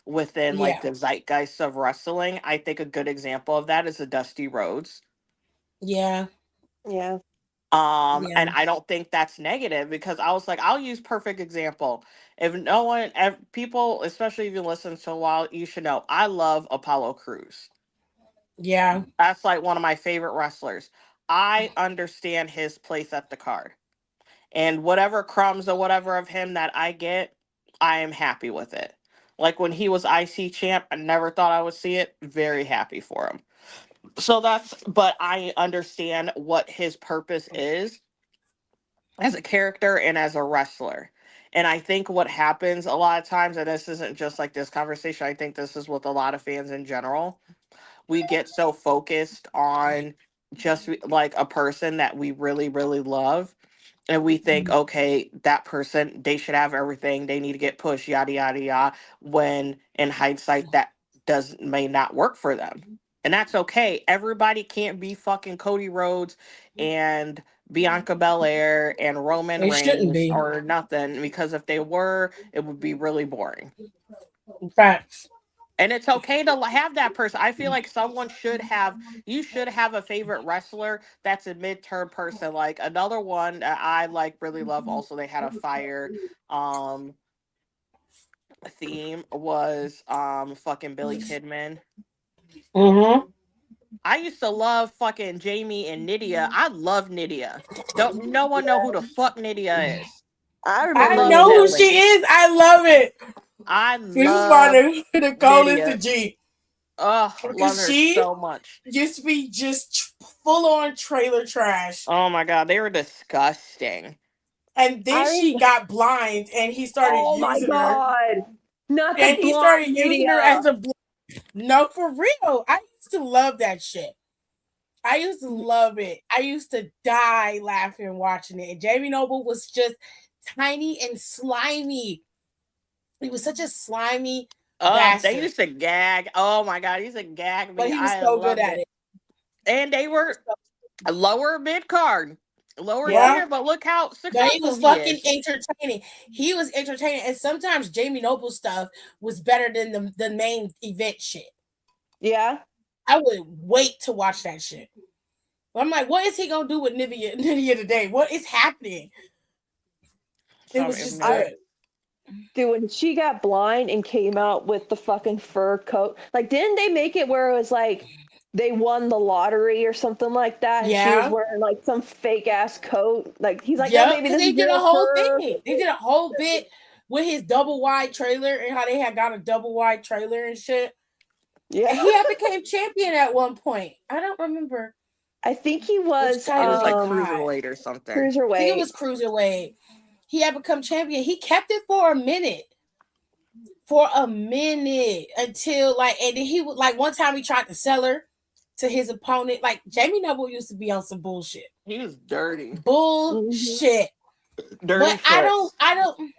within like Yeah. the zeitgeist of wrestling. I think a good example of that is a Dusty Rhodes. Yeah. Yeah. And Yeah. I don't think that's negative because I was like, I'll use perfect example. If no one, if people, especially if you listen to a while, you should know I love Apollo Crews. Yeah. That's like one of my favorite wrestlers. I understand his place at the card, and whatever crumbs or whatever of him that I get, I am happy with it. Like when he was IC champ, I never thought I would see it. Very happy for him. So but I understand what his purpose is as a character and as a wrestler. And I think what happens a lot of times, and this isn't just like this conversation, I think this is with a lot of fans in general, we get so focused on just like a person that we really, really love. And we think, okay, that person, they should have everything. They need to get pushed, yada, yada, yada. When in hindsight, that may not work for them. And that's okay. Everybody can't be fucking Cody Rhodes and Bianca Belair and Roman They shouldn't Reigns be. or nothing, because if they were, it would be really boring. Facts. And it's okay to have that person. I feel like you should have a favorite wrestler that's a mid-term person. Like another one that I like really love, also they had a fire um theme, was fucking Billy Kidman. Mm-hmm. I used to love fucking Jamie and Nydia. I love Nydia. Don't no one know who the fuck Nydia is. I I remember Love know that who Nydia. she lady. is. I love it. I This is why love the goal is the Nydia. G. Oh, love Because her she so much. used to be just full on trailer trash. Oh my god, they were disgusting. And then she I got blind and he started oh my using her. god, not the And he started blonde using her Nydia. as a no, for real. I used to love that shit. I used to love it. I used to die laughing watching it. And Jamie Noble was just tiny and slimy. He was such a slimy Oh, they bastard, used to gag. Oh my god, he used to gag but me. he was I so good loved at it. it. And they were a lower mid card, lower Yeah, tier, but look how but he successful was he fucking is. entertaining. He was entertaining, and sometimes Jamie Noble stuff was better than the main event shit. Yeah, I would wait to watch that shit. I'm like, what is he gonna do with Nivea today? What is happening? It was just I good. dude, when she got blind and came out with the fucking fur coat, like, didn't they make it where it was like they won the lottery or something like that, and she was Yeah. wearing like some fake ass coat? Like, he's like, no, Yep, baby, because this they is did a real whole fur. thing. They did a whole bit with his double wide trailer and how they had got a double wide trailer and shit. Yeah, And he had became champion at one point. I don't remember I think he which was It title was he like got. cruiserweight or something. I think it cruiserweight. was cruiserweight. He had become champion. He kept it for a minute. For a minute until like, and then he would like one time he tried to sell her to his opponent. Like Jamie Noble used to be on some bullshit. He was dirty. Hmm. Bullshit. Dirty But shits. I don't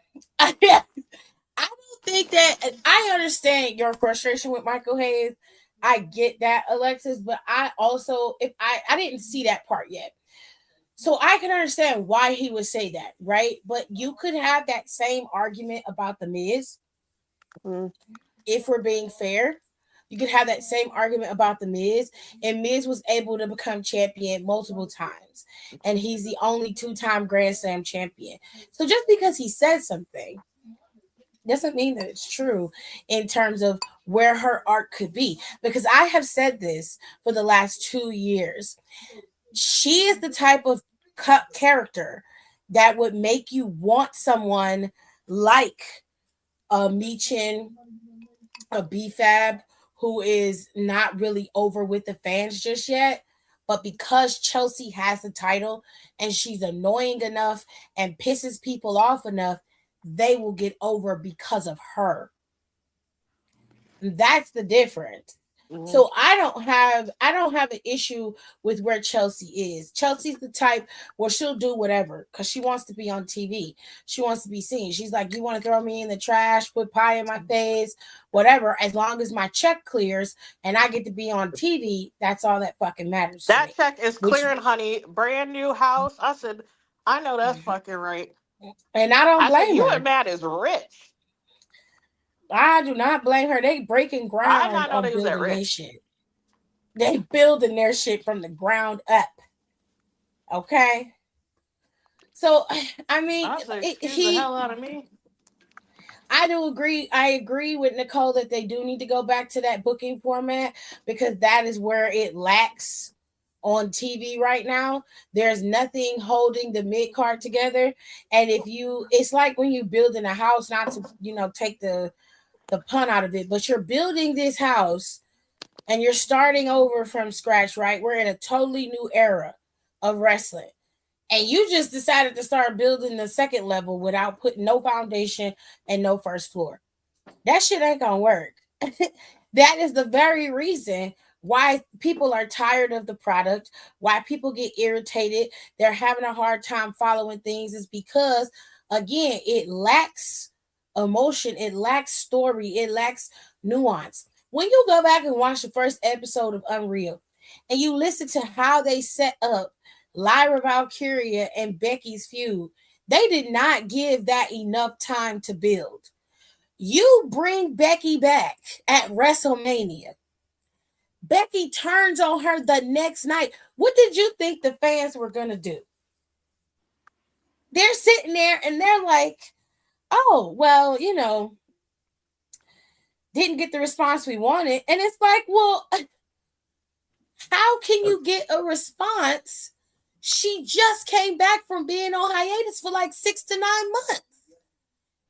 think that I understand your frustration with Michael Hayes. I get that, Alexis, but I also if I didn't see that part yet. So I can understand why he would say that, right? But you could have that same argument about the Miz Mm. if we're being fair. You could have that same argument about the Miz, and Miz was able to become champion multiple times, and he's the only two-time Grand Slam champion. So just because he said something doesn't mean that it's true in terms of where her art could be. Because I have said this for the last 2 years. She is the type of character that would make you want someone like a Michin, a BFAB, who is not really over with the fans just yet. But because Chelsea has the title and she's annoying enough and pisses people off enough, they will get over because of her. That's the difference. Mhm. So I don't have an issue with where Chelsea is. Chelsea's the type where she'll do whatever because she wants to be on TV. She wants to be seen. She's like, you want to throw me in the trash, put pie in my face, whatever. As long as my check clears and I get to be on TV, that's all that fucking matters to That me. check is Which clearing, honey. Brand new house. I said, I know that's fucking right. and I don't I said, blame you and her. Matt is rich. I do not blame her. They breaking I did ground not know on they was that building their rich. shit. They building their shit from the ground up. Okay. So, I mean, I said, it, excuse the he, hell out of me. I do agree. I agree with Nicole that they do need to go back to that booking format because that is where it lacks on TV right now. There's nothing holding the mid card together. And if you, it's like when you building a house, not to, take the pun out of it, but you're building this house and you're starting over from scratch, right? We're in a totally new era of wrestling. and you just decided to start building the second level without putting no foundation and no first floor. That shit ain't gonna work. That is the very reason why people are tired of the product, why people get irritated, they're having a hard time following things, is because, again, it lacks emotion, it lacks story, it lacks nuance. When you go back and watch the first episode of Unreal and you listen to how they set up Lyra Valkyria and Becky's feud, they did not give that enough time to build. You bring Becky back at WrestleMania. Becky turns on her the next night. What did you think the fans were going to do? They're sitting there and they're like, oh, well, didn't get the response we wanted. And it's like, well, how can you get a response? She just came back from being on hiatus for like 6 to 9 months.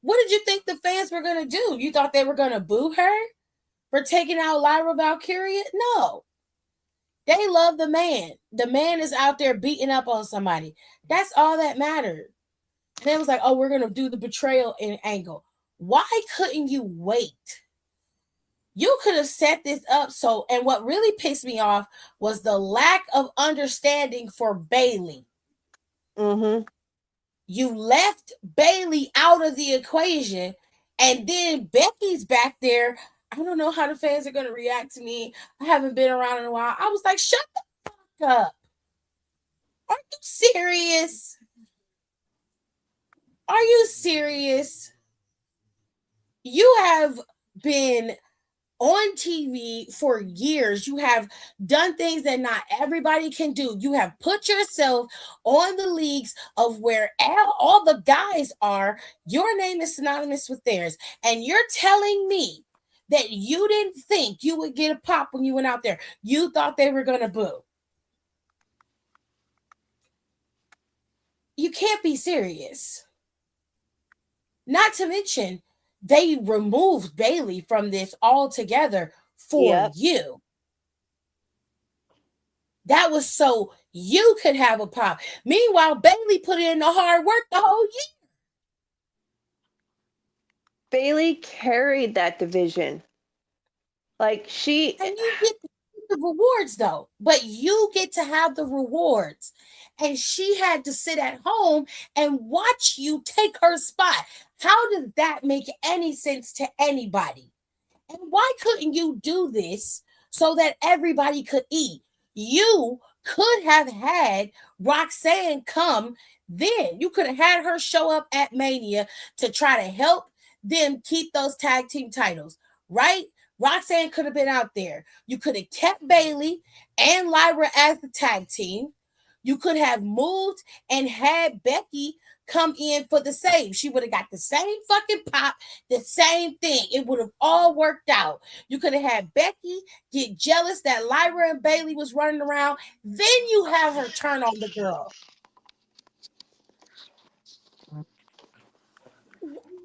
What did you think the fans were going to do? You thought they were going to boo her for taking out Lyra Valkyria? No. They love the man. The man is out there beating up on somebody. That's all that mattered. And it was like, oh, we're going to do the betrayal in angle. Why couldn't you wait? You could have set this up so, and what really pissed me off was the lack of understanding for Bayley. Mm-hmm. You left Bayley out of the equation, and then Becky's back there. I don't know how the fans are going to react to me. I haven't been around in a while. I was like, shut the fuck up. Are you serious? Are you serious? You have been on TV for years. You have done things that not everybody can do. You have put yourself on the leagues of where all the guys are. Your name is synonymous with theirs. And you're telling me that you didn't think you would get a pop when you went out there. You thought they were going to boo. You can't be serious. Not to mention, they removed Bayley from this altogether for you. That was so you could have a pop. Meanwhile, Bayley put in the hard work the whole year. Bayley carried that division. Like she And you get the rewards though, but you get to have the rewards. And she had to sit at home and watch you take her spot. How does that make any sense to anybody? And why couldn't you do this so that everybody could eat? You could have had Roxanne come then. You could have had her show up at Mania to try to help them keep those tag team titles, right? Roxanne could have been out there. You could have kept Bayley and Lyra as the tag team. You could have moved and had Becky come in for the same. She would have got the same fucking pop, the same thing. It would have all worked out. You could have had Becky get jealous that Lyra and Bayley was running around. Then you have her turn on the girl.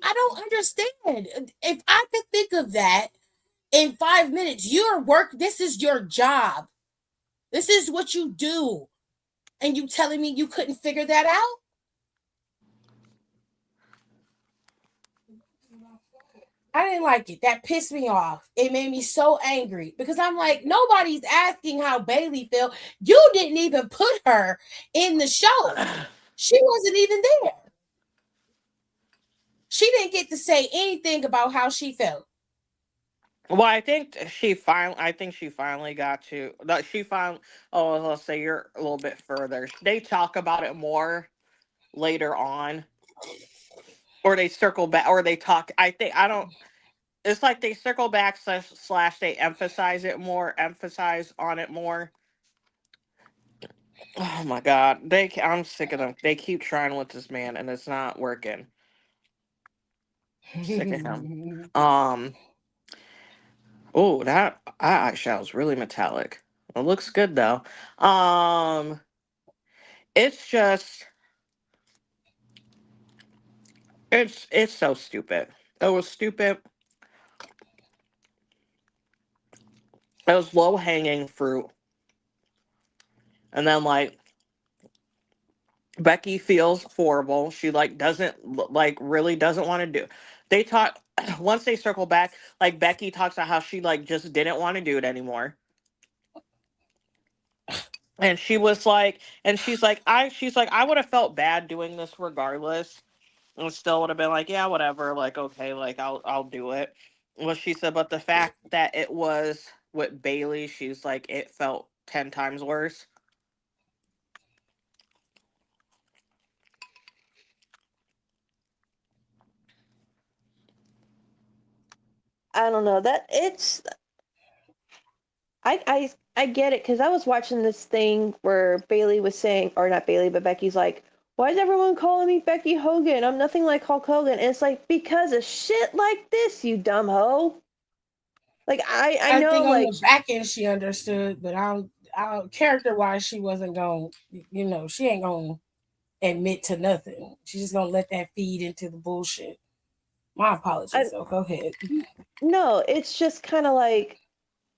I don't understand. If I could think of that in 5 minutes, your work, this is your job. This is what you do. And you telling me you couldn't figure that out? I didn't like it. That pissed me off. It made me so angry because I'm like, nobody's asking how Bayley felt. You didn't even put her in the show. She wasn't even there. She didn't get to say anything about how she felt. Well, I think she finally got to. That she finally. Oh, let's say you're a little bit further. They talk about it more later on, or they circle back, or they talk. I think I don't. It's like they circle back slash they emphasize on it more. Oh my god, I'm sick of them. They keep trying with this man, and it's not working. I'm sick of him. Oh, that eyeshadow is really metallic. It looks good though. It's just it's so stupid. It was stupid. It was low hanging fruit, and then like Becky feels horrible. She like doesn't like really doesn't want to do. They talk once they circle back. Like Becky talks about how she like just didn't want to do it anymore, and she was like, and she's like, I would have felt bad doing this regardless, and still would have been like, yeah, whatever, like okay, like I'll do it. What she said, but the fact that it was with Bailey, she's like, it felt 10 times worse. I don't know that it's I get it because I was watching this thing where Bailey was saying, or not Bailey, but Becky's like, why is everyone calling me Becky Hogan? I'm nothing like Hulk Hogan. And it's like, because of shit like this, you dumb hoe. Like I I know think on like the back end she understood, but I don't character wise she wasn't going. You know, she ain't gonna admit to nothing. She's just gonna let that feed into the bullshit. My I apologies. So go ahead. no, it's just kind of like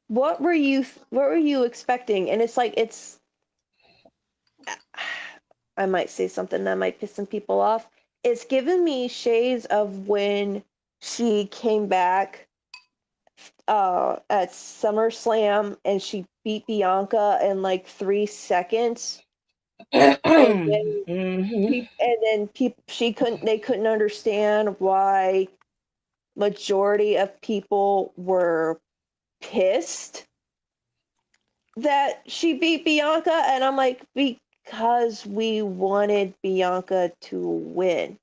what were you expecting? And it's like it's I might say something that might piss some people off. It's given me shades of when she came back at SummerSlam and she beat Bianca in like 3 seconds, and then hmm people she couldn't they couldn't understand why majority of people were pissed that she beat Bianca, and I'm like, because we wanted Bianca to win.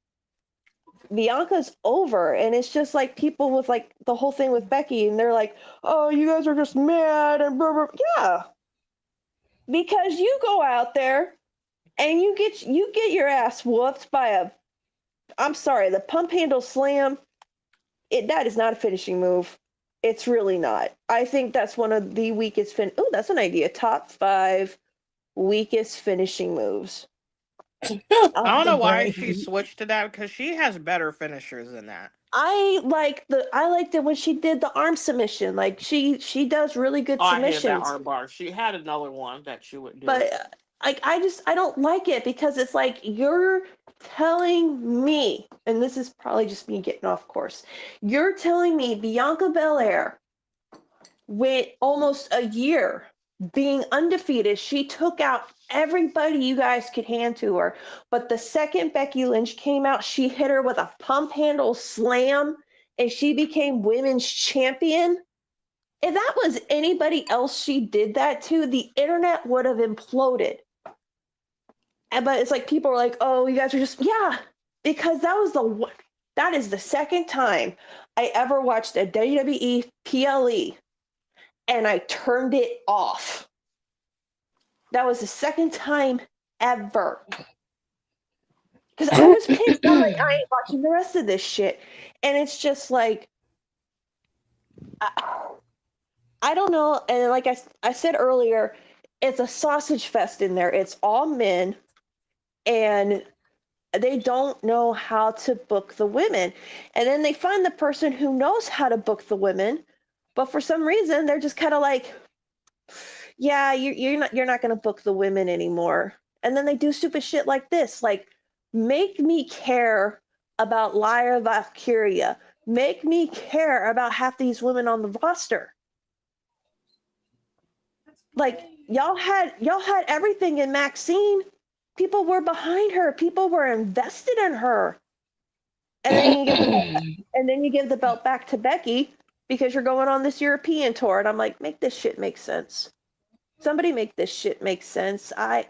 Bianca's over, and it's just like people with like the whole thing with Becky, and they're like, "Oh, you guys are just mad," and blah, blah. Yeah, because you go out there and you get your ass whooped by a. I'm sorry, the pump handle slam. That is not a finishing move. It's really not. I think that's one of the weakest Oh, that's an idea. Top 5 weakest finishing moves. I Um, don't the know why she brain. switched to that because she has better finishers than that. I liked it when she did the arm submission. Like she does really good Oh, I hated that submissions, arm bar. She had another one that she would do. but like I don't like it because it's like you're telling me, and this is probably just me getting off course. You're telling me Bianca Belair went almost a year being undefeated. She took out everybody you guys could hand to her. But the second Becky Lynch came out, she hit her with a pump handle slam and she became women's champion. If that was anybody else she did that to, the internet would have imploded. But it's like people are like, oh, you guys are just, yeah, because that is the second time I ever watched a WWE PLE and I turned it off. That was the second time ever. Because I was pissed. I'm like, I ain't watching the rest of this shit. And it's just like, I don't know. And like I said earlier, it's a sausage fest in there. It's all men, and they don't know how to book the women. And then they find the person who knows how to book the women, but for some reason, they're just kind of like, yeah, you're not going to book the women anymore. And then they do stupid shit like this, like make me care about Lyra Valkyria, make me care about half these women on the roster. Like y'all had everything in Maxine. People were behind her. People were invested in her. And then you give the belt back to Becky because you're going on this European tour. And I'm like, make this shit make sense. Somebody make this shit make sense. I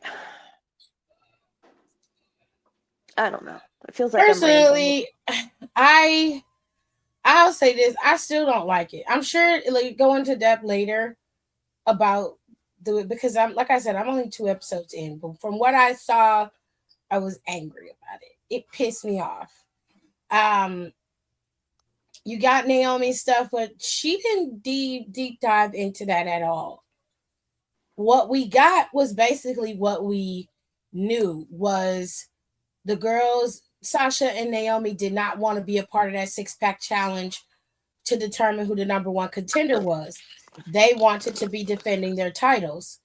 don't know. It feels like I'm rambling. Personally, I I'll say this: I still don't like it. I'm sure like go into depth later about because I'm like I said, I'm only 2 episodes in, but from what I saw, I was angry about it. It pissed me off. Um, you got Naomi stuff, but she didn't deep dive into that at all. What we got was basically what we knew was the girls Sasha and Naomi did not want to be a part of that 6-pack challenge to determine who the number 1 contender was. They wanted to be defending their titles.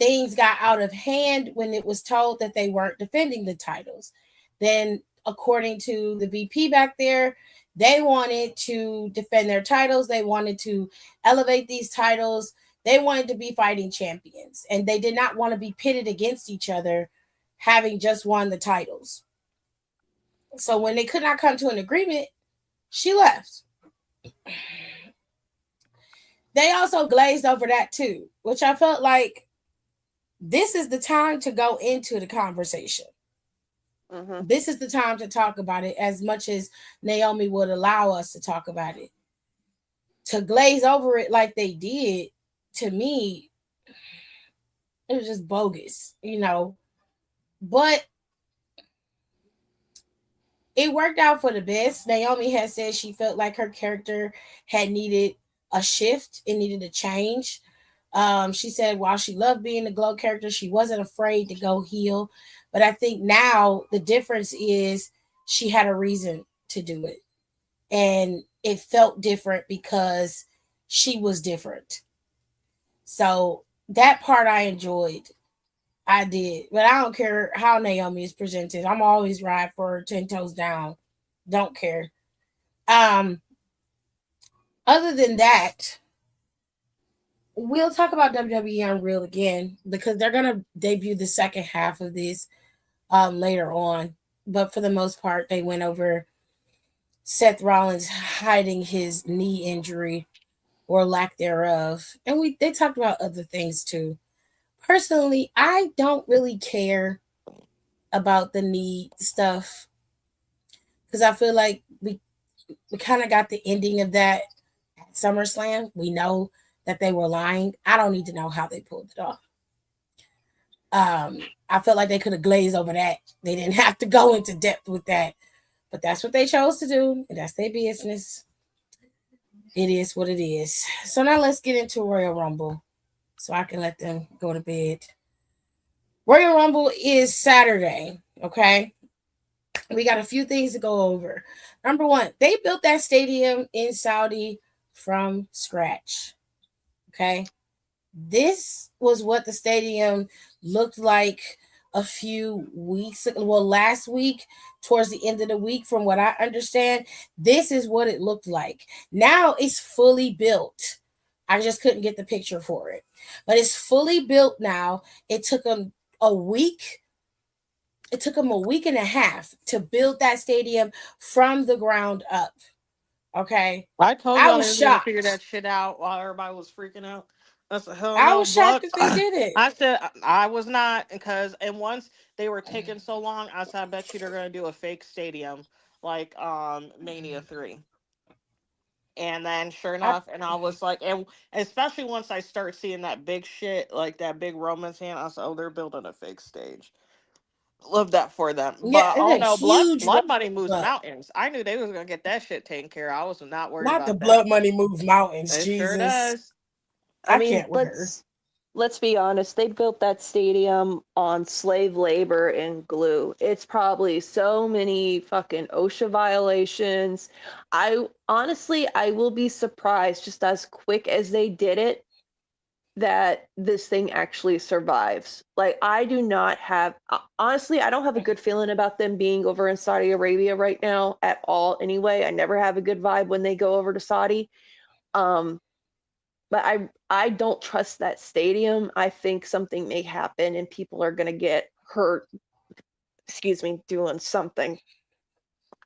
things got out of hand when it was told that they weren't defending the titles. Then, according to the VP back there, they wanted to defend their titles. They wanted to elevate these titles. They wanted to be fighting champions. And they did not want to be pitted against each other, having just won the titles. So when they could not come to an agreement, she left. They also glazed over that too, which I felt like this is the time to go into the conversation. Mm-hmm. This is the time to talk about it as much as Naomi would allow us to talk about it. To glaze over it like they did, to me, it was just bogus, you know. But it worked out for the best. Naomi had said she felt like her character had needed a shift, it needed a change. She said while she loved being the Glow character, she wasn't afraid to go heel. But I think now the difference is she had a reason to do it. And it felt different because she was different. So that part I enjoyed. I did. But I don't care how Naomi is presented. I'm always ride for her 10 toes down. Don't care. Um, Other than that, we'll talk about WWE UNReal again because they're gonna debut the second half of this later on. But for the most part, they went over Seth Rollins hiding his knee injury or lack thereof, and they talked about other things too. Personally, I don't really care about the knee stuff because I feel like we kind of got the ending of that at SummerSlam. We know that they were lying. I don't need to know how they pulled it off. I felt like they could have glazed over that. They didn't have to go into depth with that, but that's what they chose to do, and that's their business. It is what it is. So now let's get into Royal Rumble, so I can let them go to bed. Royal Rumble is Saturday. Okay, we got a few things to go over. Number one, they built that stadium in Saudi from scratch. Okay, this was what the stadium looked like a few weeks ago. Well, last week, towards the end of the week, from what I understand, this is what it looked like. Now it's fully built. I just couldn't get the picture for it, but it's fully built now. It took them a week. It took them a week and a half to build that stadium from the ground up. Okay, I told I y'all they was was gonna figure that shocked. shit out while everybody was freaking out. I said, hell I no, was shocked blood. that they did it. I said I was not because and once they were taking so long, I said I bet you they're gonna do a fake stadium like Mania 3. And then sure I, enough, and I was like, and especially once I start seeing that big shit, like that big Roman hand, I said, oh, they're building a fake stage. Love that for them. yeah, But it's oh a no, blood huge blood money moves up. mountains. I knew they was gonna get that shit taken care of. I was not worried Not the about that. blood money move mountains, It sure Jesus. does. I I mean, can't with her. let's be honest. They built that stadium on slave labor and glue. It's probably so many fucking OSHA violations. I honestly, I will be surprised just as quick as they did it that this thing actually survives. Like, I do not have, honestly, I don't have a good feeling about them being over in Saudi Arabia right now at all. Anyway, I never have a good vibe when they go over to Saudi. Um, but I don't trust that stadium. I think something may happen and people are gonna get hurt. Excuse me, doing something.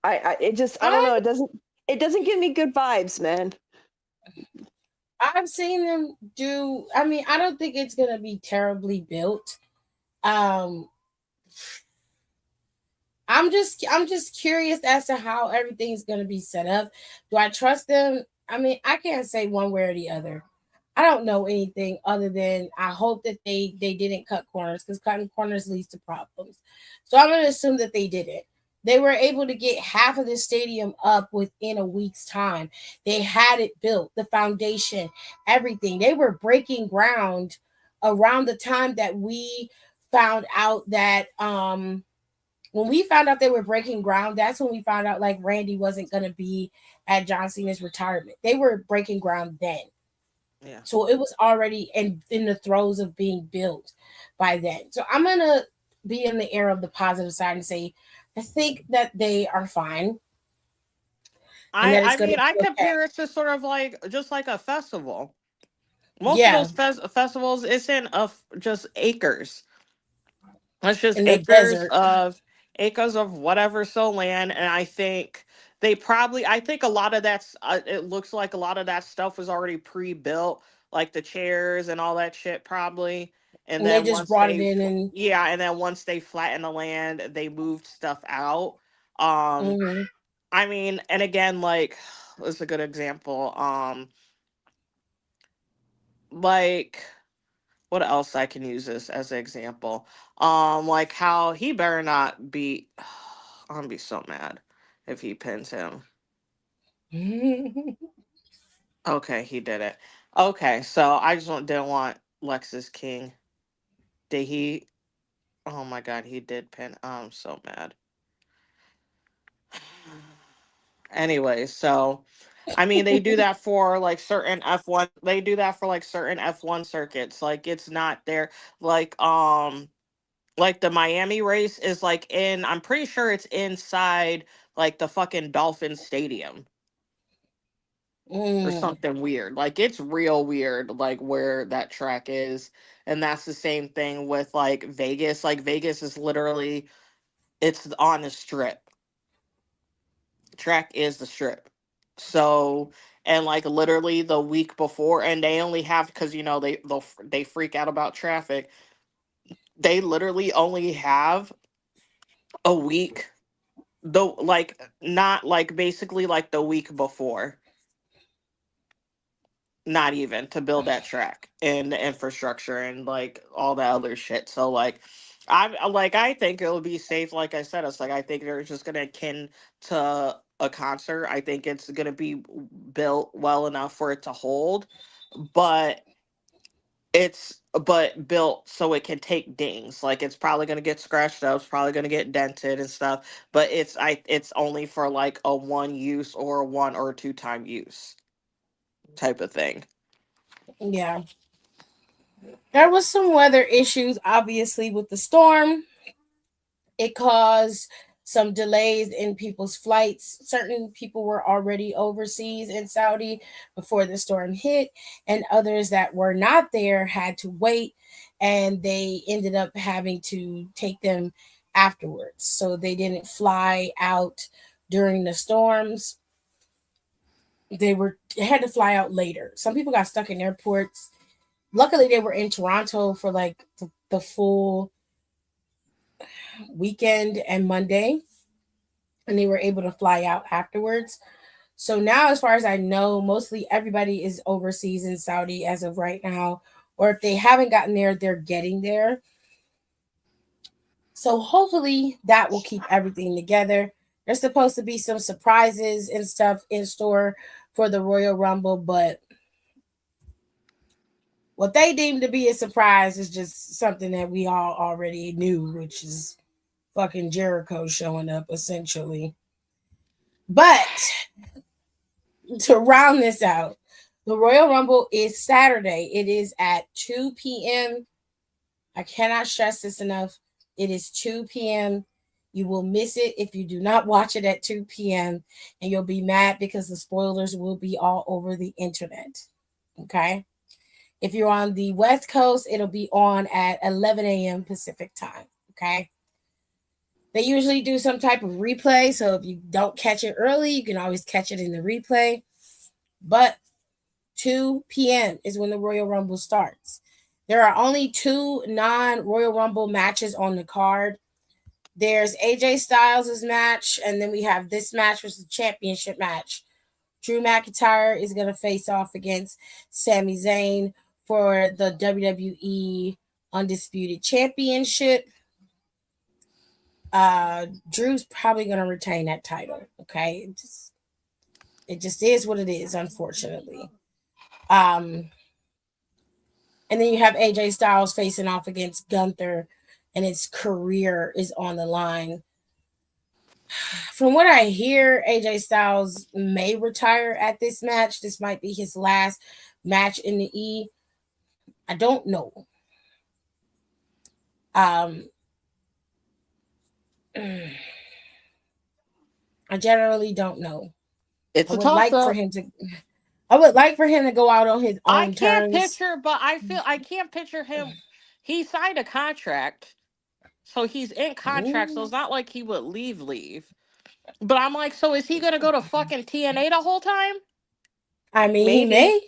It just I don't I know. It doesn't give me good vibes, man. I've seen them do. I mean, I don't think it's gonna be terribly built. Um, I'm just curious as to how everything's gonna be set up. Do I trust them? I mean, I can't say one way or the other. I don't know anything other than I hope that they didn't cut corners because cutting corners leads to problems. So I'm gonna assume that they didn't. They were able to get half of the stadium up within a week's time. They had it built, the foundation, everything. They were breaking ground around the time that we found out that when we found out they were breaking ground, that's when we found out like Randy wasn't gonna be at John Cena's retirement. They were breaking ground then. Yeah. So it was already in the throes of being built by then. So I'm gonna be in the air of the positive side and say I think that they are fine and that it's I gonna mean, I be okay. compare it to sort of like just like a festival. Most of Yeah, those festivals isn't of just acres. It's just in the desert. acres of whatever so land, and I think I think a lot of that's it looks like a lot of that stuff was already pre-built, like the chairs and all that shit probably. And And they then just brought it in and yeah, and then once they flattened the land, they moved stuff out. Um, mhm. I mean, and again, like this is a good example. Like what else I can use this as an example? Like how he better not be. I'm gonna be so mad if he pins him. Okay, he did it. Okay, so I just didn't want Lexus King. Did he? Oh my god, he did pin. I'm so mad. Anyway, so I mean, they do that for like certain F1. They do that for like certain F1 circuits. Like it's not there. Like like the Miami race is like in. I'm pretty sure it's inside like the fucking Dolphin Stadium or Mm, something weird. Like it's real weird. Like where that track is, and that's the same thing with like Vegas. Like Vegas is literally it's on the strip. Track is the strip. So and like literally the week before, and they only have because you know they freak out about traffic. They literally only have a week, though, like not like basically like the week before, not even to build that track and the infrastructure and like all that other shit. So like I think it'll be safe. Like I said, it's like I think they're just gonna akin to a concert. I think it's gonna be built well enough for it to hold, but but built so it can take dings. Like it's probably gonna get scratched up, it's probably gonna get dented and stuff. But it's only for like a one use or a 1 or 2 time use type of thing. yeah. There was some weather issues, obviously, with the storm. It caused some delays in people's flights. Certain people were already overseas in Saudi before the storm hit, and others that were not there had to wait, and they ended up having to take them afterwards. So they didn't fly out during the storms. They had to fly out later. Some people got stuck in airports. Luckily, they were in Toronto for like the full weekend and Monday, and they were able to fly out afterwards. So now, as far as I know, mostly everybody is overseas in Saudi as of right now, or if they haven't gotten there, they're getting there. So hopefully that will keep everything together. There's supposed to be some surprises and stuff in store for the Royal Rumble, but what they deem to be a surprise is just something that we all already knew, which is fucking Jericho showing up essentially. But to round this out, the Royal Rumble is Saturday. It is at 2 p.m. I cannot stress this enough. It is 2 p.m. You will miss it if you do not watch it at 2 p.m. and you'll be mad because the spoilers will be all over the internet. Okay? If you're on the West Coast, it'll be on at 11 a.m. Pacific time. Okay? They usually do some type of replay, so if you don't catch it early, you can always catch it in the replay. But 2 p.m. is when the Royal Rumble starts. There are only two non Royal Rumble matches on the card. There's AJ Styles' match, and then we have this match, which is a championship match. Drew McIntyre is going to face off against Sami Zayn for the WWE Undisputed Championship. Drew's probably going to retain that title. Okay, it just is what it is, unfortunately. Um, And then you have AJ Styles facing off against Gunther, and his career is on the line. From what I hear, AJ Styles may retire at this match. This might be his last match in the E. I don't know. Um, I generally don't know. It's I a would toss like for up. him to. I would like for him to go out on his I own can't terms. picture, but I can't picture him. He signed a contract, so he's in contract. So Mm, it's not like he would leave. But I'm like, so is he gonna go to fucking TNA the whole time? I mean, he Maybe. may.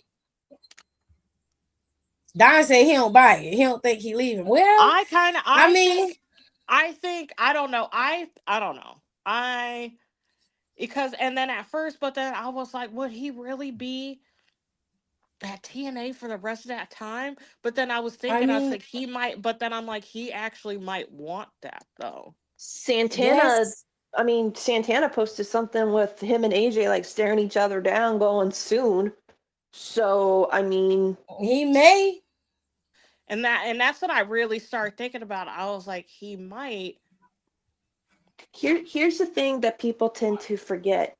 Don said he don't buy it. He don't think he leaving. Well, I kind of, I mean, I think, I don't know. I don't know. Because, and then at first, but then I was like, would he really be at TNA for the rest of that time? But then I was I thinking, I was mean, like, he might, but then I'm like, he actually might want that though. Santana, yes, I mean, Santana posted something with him and AJ like staring each other down, going soon. So, I mean, he may. And that's what I really started thinking about. I was like, he might. here's the thing that people tend to forget.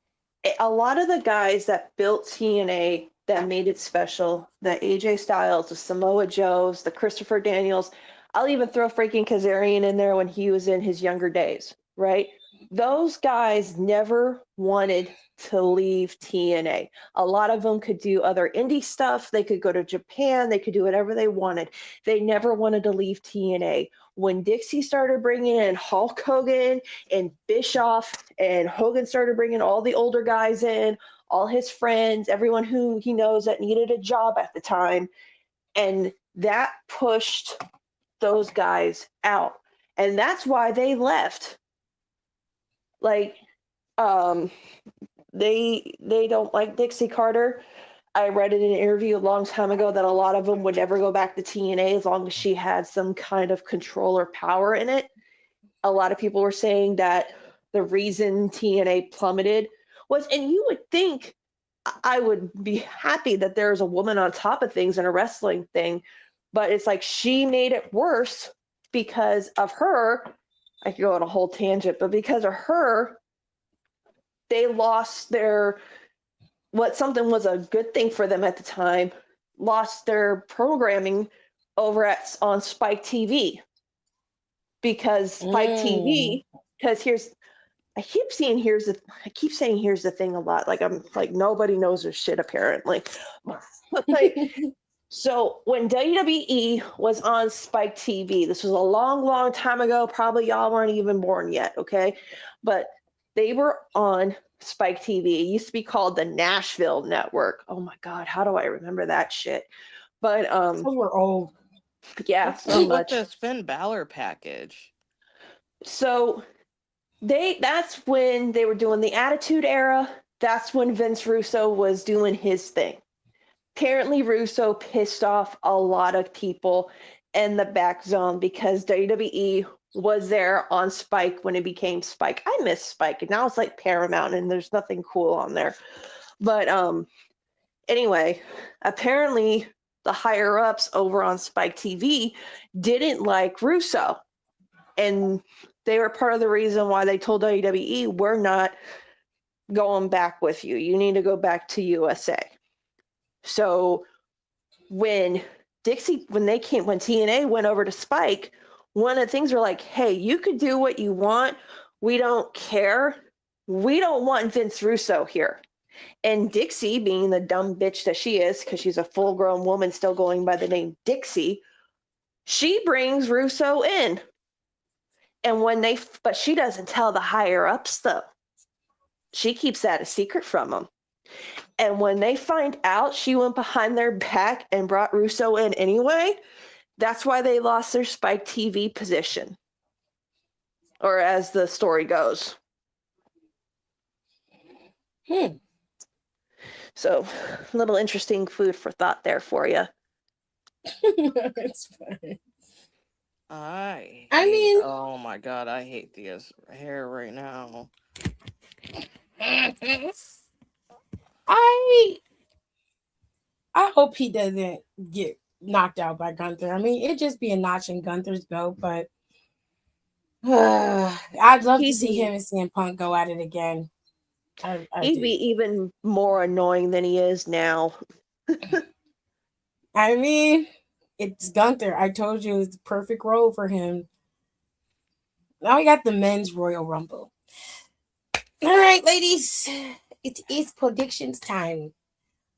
A lot of the guys that built TNA that made it special, the AJ Styles, the Samoa Joes, the Christopher Daniels, I'll even throw freaking Kazarian in there when he was in his younger days, right? Those guys never wanted to leave TNA. A lot of them could do other indie stuff. They could go to Japan. They could do whatever they wanted. They never wanted to leave TNA. When Dixie started bringing in Hulk Hogan and Bischoff, and Hogan started bringing all the older guys in, all his friends, everyone who he knows that needed a job at the time, and that pushed those guys out. And that's why they left. Like, um, they don't like Dixie Carter. I read in an interview a long time ago that a lot of them would never go back to TNA as long as she had some kind of control or power in it. A lot of people were saying that the reason TNA plummeted was, and you would think I would be happy that there's a woman on top of things in a wrestling thing, but it's like she made it worse because of her. I could go on a whole tangent, but because of her, they lost their, what something was a good thing for them at the time, lost their programming over at on Spike TV, because Spike Mm. TV, because here's, I keep saying here's the thing a lot. Like I'm like nobody knows their shit apparently. Like, so when WWE was on Spike TV, this was a long, long time ago. Probably y'all weren't even born yet, okay? But they were on Spike TV. It used to be called the Nashville Network. Oh my God, how do I remember that shit? But So we're old. yeah, What's pretty up with much. this Finn Balor package? So that's when they were doing the Attitude Era. That's when Vince Russo was doing his thing. Apparently Russo pissed off a lot of people in the back zone because WWE was there on Spike when it became Spike. I miss Spike, and now it's like Paramount and there's nothing cool on there. But anyway, apparently the higher ups over on Spike TV didn't like Russo, and they were part of the reason why they told WWE, we're not going back with you. You need to go back to USA. So when when TNA went over to Spike, one of the things were like, hey, you could do what you want. We don't care. We don't want Vince Russo here. And Dixie, being the dumb bitch that she is, because she's a full grown woman still going by the name Dixie, she brings Russo in. And but she doesn't tell the higher ups though. She keeps that a secret from them. And when they find out she went behind their back and brought Russo in anyway, that's why they lost their Spike TV position. Or as the story goes. So, a little interesting food for thought there for you. It's fine. I mean, Oh my God, I hate this hair right now. I I hope he doesn't get knocked out by Gunther. I mean, it'd just be a notch in Gunther's belt, but I'd love to He'd see him be and CM Punk go at it again. I he'd be do. even more annoying than he is now. I mean, it's Gunther. I told you it's the perfect role for him. Now we got the men's Royal Rumble. All right, ladies, it is predictions time.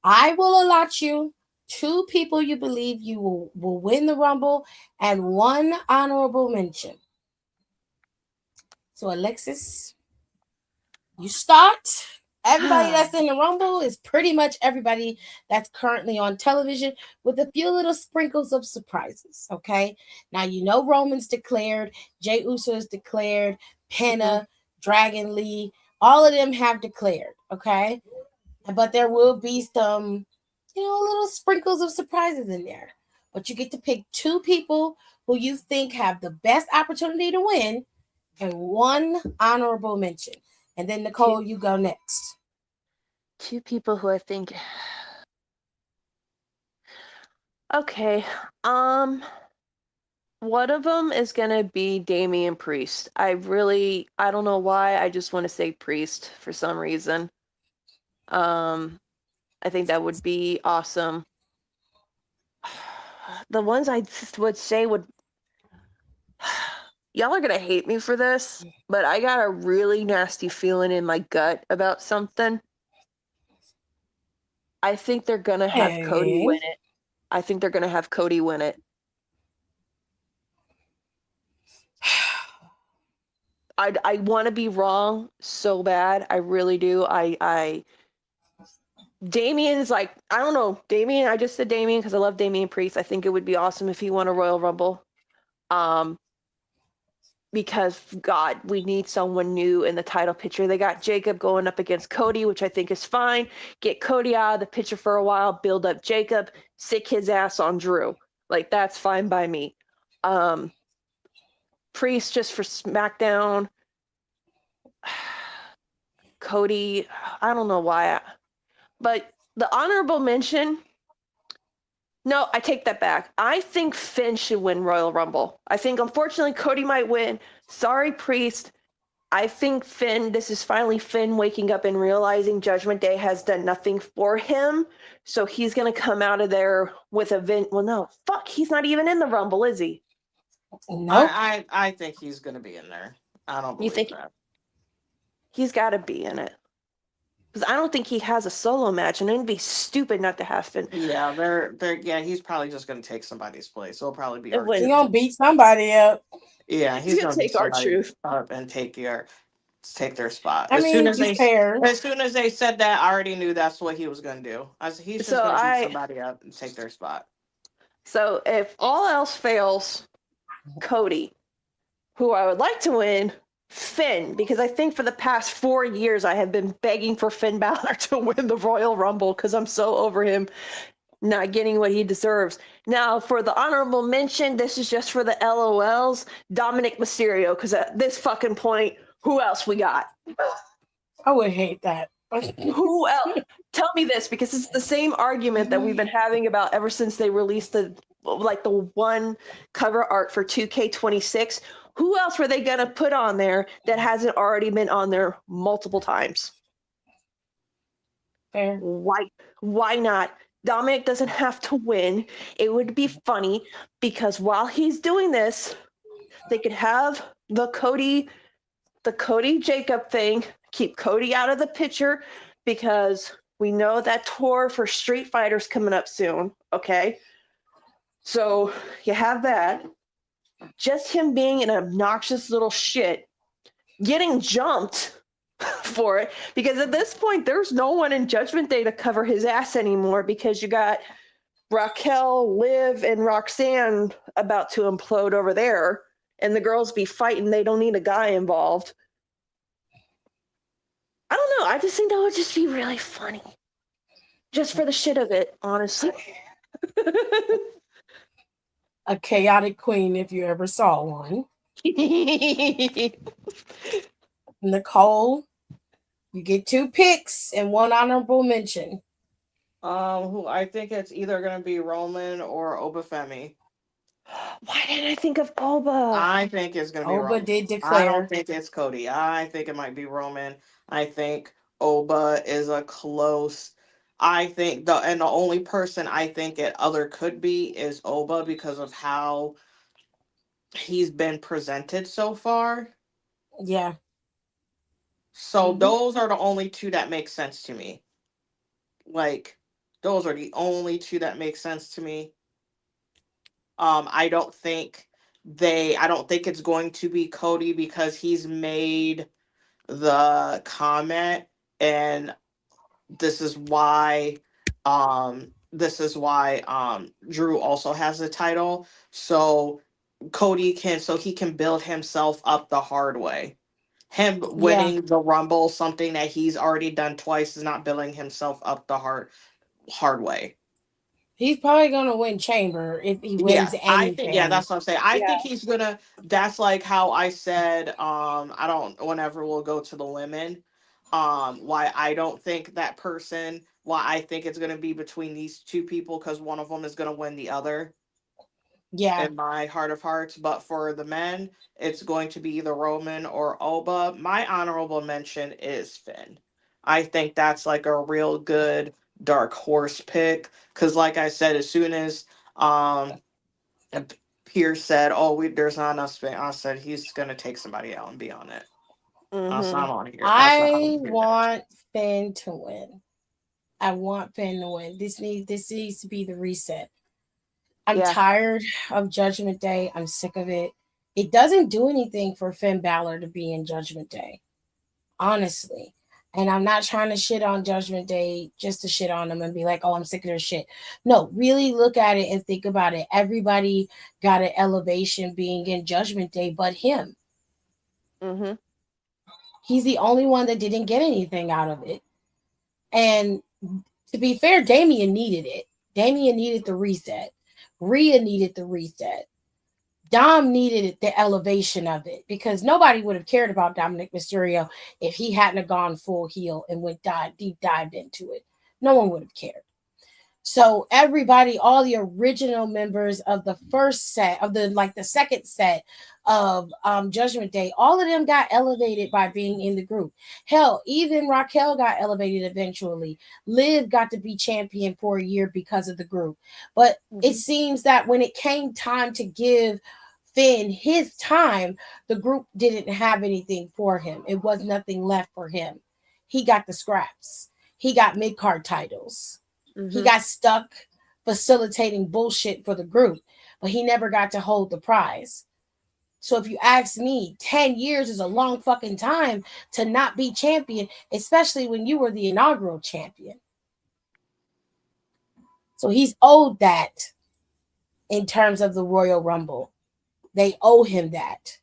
I will allot you two people you believe you will win the Rumble and one honorable mention. So, Alexis, you start. Everybody that's in the Rumble is pretty much everybody that's currently on television with a few little sprinkles of surprises. Okay. Now, you know, Roman's declared, Jey Uso is declared, Penta, Dragon Lee, all of them have declared. Okay. But there will be some, little sprinkles of surprises in there. But you get to pick two people who you think have the best opportunity to win and one honorable mention. And then Nicole, you go next. Two people who I think. Okay. One of them is gonna be Damian Priest. I don't know why. I just want to say Priest for some reason. I think that would be awesome. The ones I would say would. Y'all are gonna hate me for this, but I got a really nasty feeling in my gut about something. I think they're gonna have Cody win it. I think they're gonna have Cody win it. I want to be wrong so bad. I really do. Damien's like, I don't know. Damien, I just said Damien because I love Damian Priest. I think it would be awesome if he won a Royal Rumble. Because God, we need someone new in the title picture. They got Jacob going up against Cody, which I think is fine. Get Cody out of the picture for a while, build up Jacob, sick his ass on Drew. Like, that's fine by me. Priest just for SmackDown. Cody, I don't know why. But the honorable mention, no, I take that back. I think Finn should win Royal Rumble. I think, unfortunately, Cody might win. Sorry, Priest. I think Finn, this is finally Finn waking up and realizing Judgment Day has done nothing for him. So he's going to come out of there with a well, no, fuck, he's not even in the Rumble, is he? Nope. I think he's going to be in there. I don't believe that. He's got to be in it. Because I don't think he has a solo match, and it'd be stupid not to have Finn. Yeah, he's probably just going to take somebody's place. He'll probably be He's going to beat somebody up. Yeah, he's going to take R-Truth up and take their spot. As soon as they said that, I already knew that's what he was going to do. He's just going to beat somebody up and take their spot. So if all else fails, Cody, who I would like to win, Finn, because I think for the past 4 years I have been begging for Finn Balor to win the Royal Rumble because I'm so over him not getting what he deserves. Now, for the honorable mention, this is just for the LOLs, Dominic Mysterio, because at this fucking point, who else we got? I would hate that. Who else? Tell me this, because it's the same argument that we've been having about ever since they released the one cover art for 2K26. Who else were they going to put on there that hasn't already been on there multiple times? Fair. Why not? Dominic doesn't have to win. It would be funny because while he's doing this, they could have the Cody Jacob thing, keep Cody out of the picture because we know that tour for Street Fighter's coming up soon, okay? So you have that. Just him being an obnoxious little shit, getting jumped for it, because at this point there's no one in Judgment Day to cover his ass anymore because you got Raquel, Liv, and Roxanne about to implode over there, and the girls be fighting. They don't need a guy involved. I don't know. I just think that would just be really funny. Just for the shit of it, honestly. A chaotic queen, if you ever saw one. Nicole, you get 2 picks and 1 honorable mention. Who I think it's either going to be Roman or Obafemi. Why didn't I think of Oba? I think it's going to be Oba Roman. did declare. I don't think it's Cody. I think it might be Roman. I think Oba is a close. I think the only person I think it other could be is Oba because of how he's been presented so far. Yeah. So Mhm. those are the only two that make sense to me. Like those are the only two that make sense to me. I don't think I don't think it's going to be Cody because he's made the comment, and this is why Drew also has the title, so he can build himself up the hard way. Him Yeah. winning the Rumble, something that he's already done twice, is not building himself up the hard way. He's probably gonna win Chamber if he Yeah, wins I think, yeah, anything. that's what I'm saying. I Yeah. think he's gonna, that's like how I said, I don't, whenever we'll go to the women, why I don't think that person, why I think it's gonna be between these two people, because one of them is gonna win the other Yeah. in my heart of hearts. But for the men, it's going to be either Roman or Oba. My honorable mention is Finn. I think that's like a real good dark horse pick, because like I said, as soon as and Pierce said, "Oh, there's not enough space." I said, "He's gonna take somebody out and be on it." That's Mm-hmm. not on here. That's not I on here. want Finn to win. I want Finn to win. This needs to be the reset. I'm Yeah. tired of Judgment Day. I'm sick of it. It doesn't do anything for Finn Balor to be in Judgment Day, honestly. And I'm not trying to shit on Judgment Day just to shit on them and be like, oh, I'm sick of their shit. No, really look at it and think about it. Everybody got an elevation being in Judgment Day but him. Mm-hmm. He's the only one that didn't get anything out of it. And to be fair, Damien needed it. Damien needed the reset. Rhea needed the reset. Dom needed the elevation of it because nobody would have cared about Dominic Mysterio if he hadn't have gone full heel and went deep dived into it. No one would have cared. So everybody, all the original members of the first set of the second set of Judgment Day, all of them got elevated by being in the group. Hell, even Raquel got elevated eventually. Liv got to be champion for a year because of the group. But it seems that when it came time to give Finn his time, the group didn't have anything for him. It was nothing left for him. He got the scraps. He got mid card titles. He Mm-hmm. got stuck facilitating bullshit for the group, but he never got to hold the prize. So if you ask me, 10 years is a long fucking time to not be champion, especially when you were the inaugural champion. So he's owed that in terms of the Royal Rumble. They owe him that.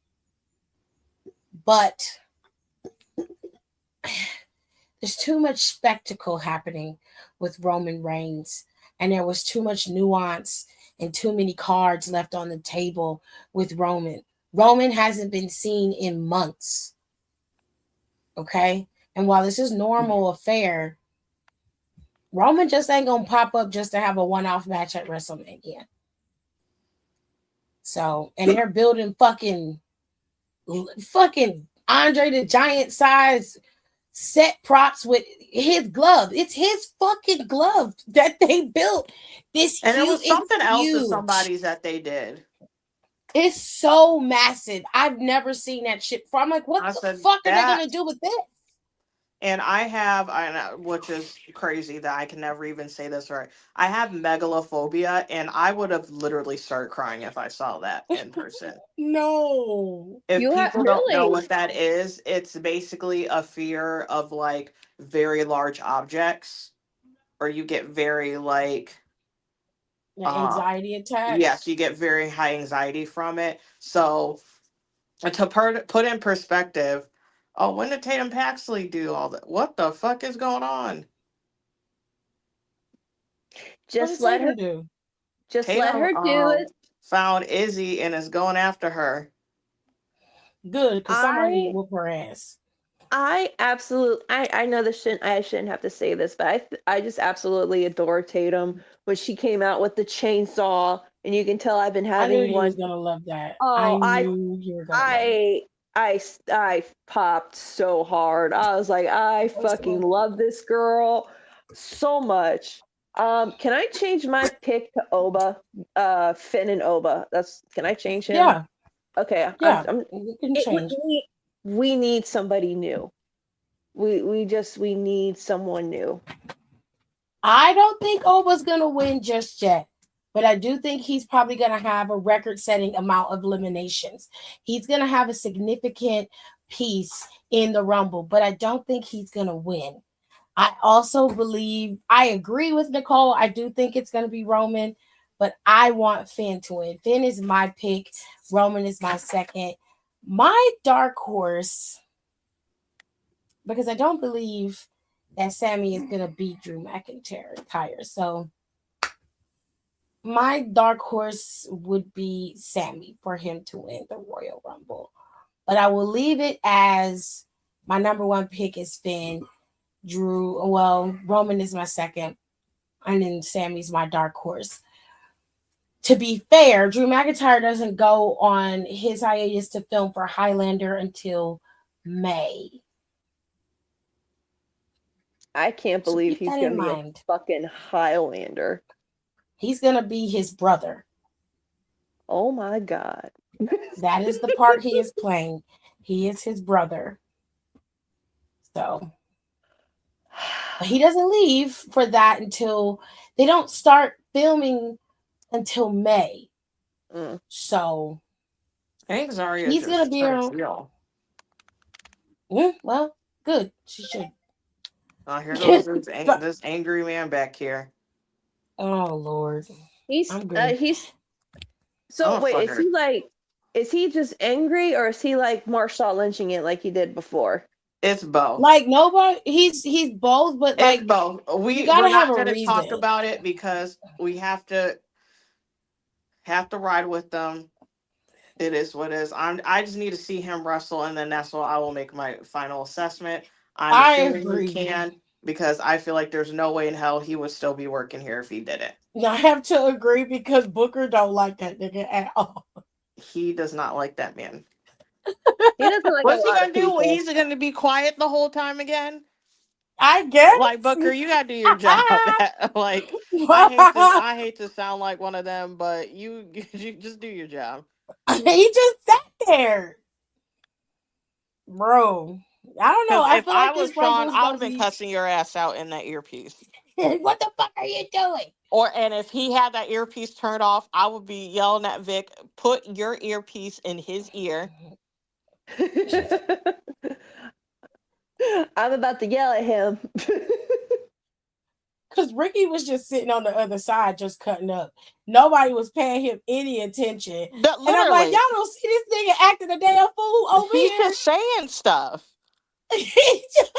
But there's too much spectacle happening with Roman Reigns, and there was too much nuance and too many cards left on the table with Roman. Roman hasn't been seen in months. Okay? And while this is normal affair, Roman just ain't gonna pop up just to have a one-off match at WrestleMania. So, and they're building fucking Andre the Giant size set props with his glove. It's his fucking glove that they built. This And it huge, was it's something else of huge. somebody's that they did. It's so massive. I've never seen that shit before. I'm like, what I the said fuck are they that, gonna do with this? and which is crazy that I can never even say this right. I have megalophobia, and I would have literally started crying if I saw that in person. No. If You have people don't know really? what that is, it's basically a fear of like very large objects, or you get very like The uh anxiety attacks. yes, you get very high anxiety from it. So to put in perspective, oh, when did Tatum Paxley do all that? What the fuck is going on? What did Just let her. Tatum do? Just let Tatum her do it. found Izzy and is going after her. Good, because somebody need to I whoop her ass. I absolutely I know this shouldn't I shouldn't have to say this, but I just absolutely adore Tatum when she came out with the chainsaw, and you can tell I've been I knew having you was one. gonna love that. I Oh, knew you were gonna love it. I I popped so hard. I was like, I It's fucking so love this girl. so much. Can I change my pick to Oba? Finn and Oba. Can I change him? Yeah, Okay, yeah, I'm you can it, change. we need somebody new. We need someone new. I don't think Oba's gonna win just yet, but I do think he's probably gonna have a record-setting amount of eliminations. He's gonna have a significant piece in the Rumble, but I don't think he's gonna win. I also believe I agree with Nicole. I do think it's gonna be Roman, but I want Finn to win. Finn is my pick. Roman is my second. My dark horse, because I don't believe that Sammy is gonna beat Drew McIntyre. So my dark horse would be Sammy for him to win the Royal Rumble. But I will leave it as my number one pick is Finn. Roman is my second, and then Sammy's my dark horse. To be fair, Drew McIntyre doesn't go on his hiatus to film for Highlander until May. I can't So believe keep he's that gonna in be a mind. fucking Highlander. He's gonna be his brother. Oh my god. That is the part he is playing. He is his brother. So, but he doesn't leave for that until they don't start filming until May. Mm. So I think Zarya he's gonna just be turned around. heel. Well, good. She should. Oh, here goes But- this angry man back here. oh Lord, I'm good. He's so Oh, wait, fucker. is he just angry or is he like Marshall lynching it like he did before? It's both. Like nobody. He's both, but It's like both. you We're gotta have not a gonna talk reason. about it because we have to ride with them. It is what it is. I just need to see him wrestle, and then that's what I will make my final assessment. I'm I assuming he agree. can because I feel like there's no way in hell he would still be working here if he didn't. I have to agree because Booker don't like that nigga at all. He does not like that man. He doesn't like What's a he lot gonna of do? people. He's gonna be quiet the whole time again? I guess. Like Booker, you gotta do your job. Like I hate to sound like one of them, but you just do your job. He just sat there, bro. I don't know. Because I if feel I like was this Rumble Sean, is I would gonna have been be. cussing your ass out in that earpiece. What the fuck are you doing? And if he had that earpiece turned off, I would be yelling at Vic, put your earpiece in his ear. I'm about to yell at him. Because Ricky was just sitting on the other side, just cutting up. Nobody was paying him any attention. That And I'm like, literally, y'all don't see this nigga acting a damn fool over he's here. just saying stuff. He just-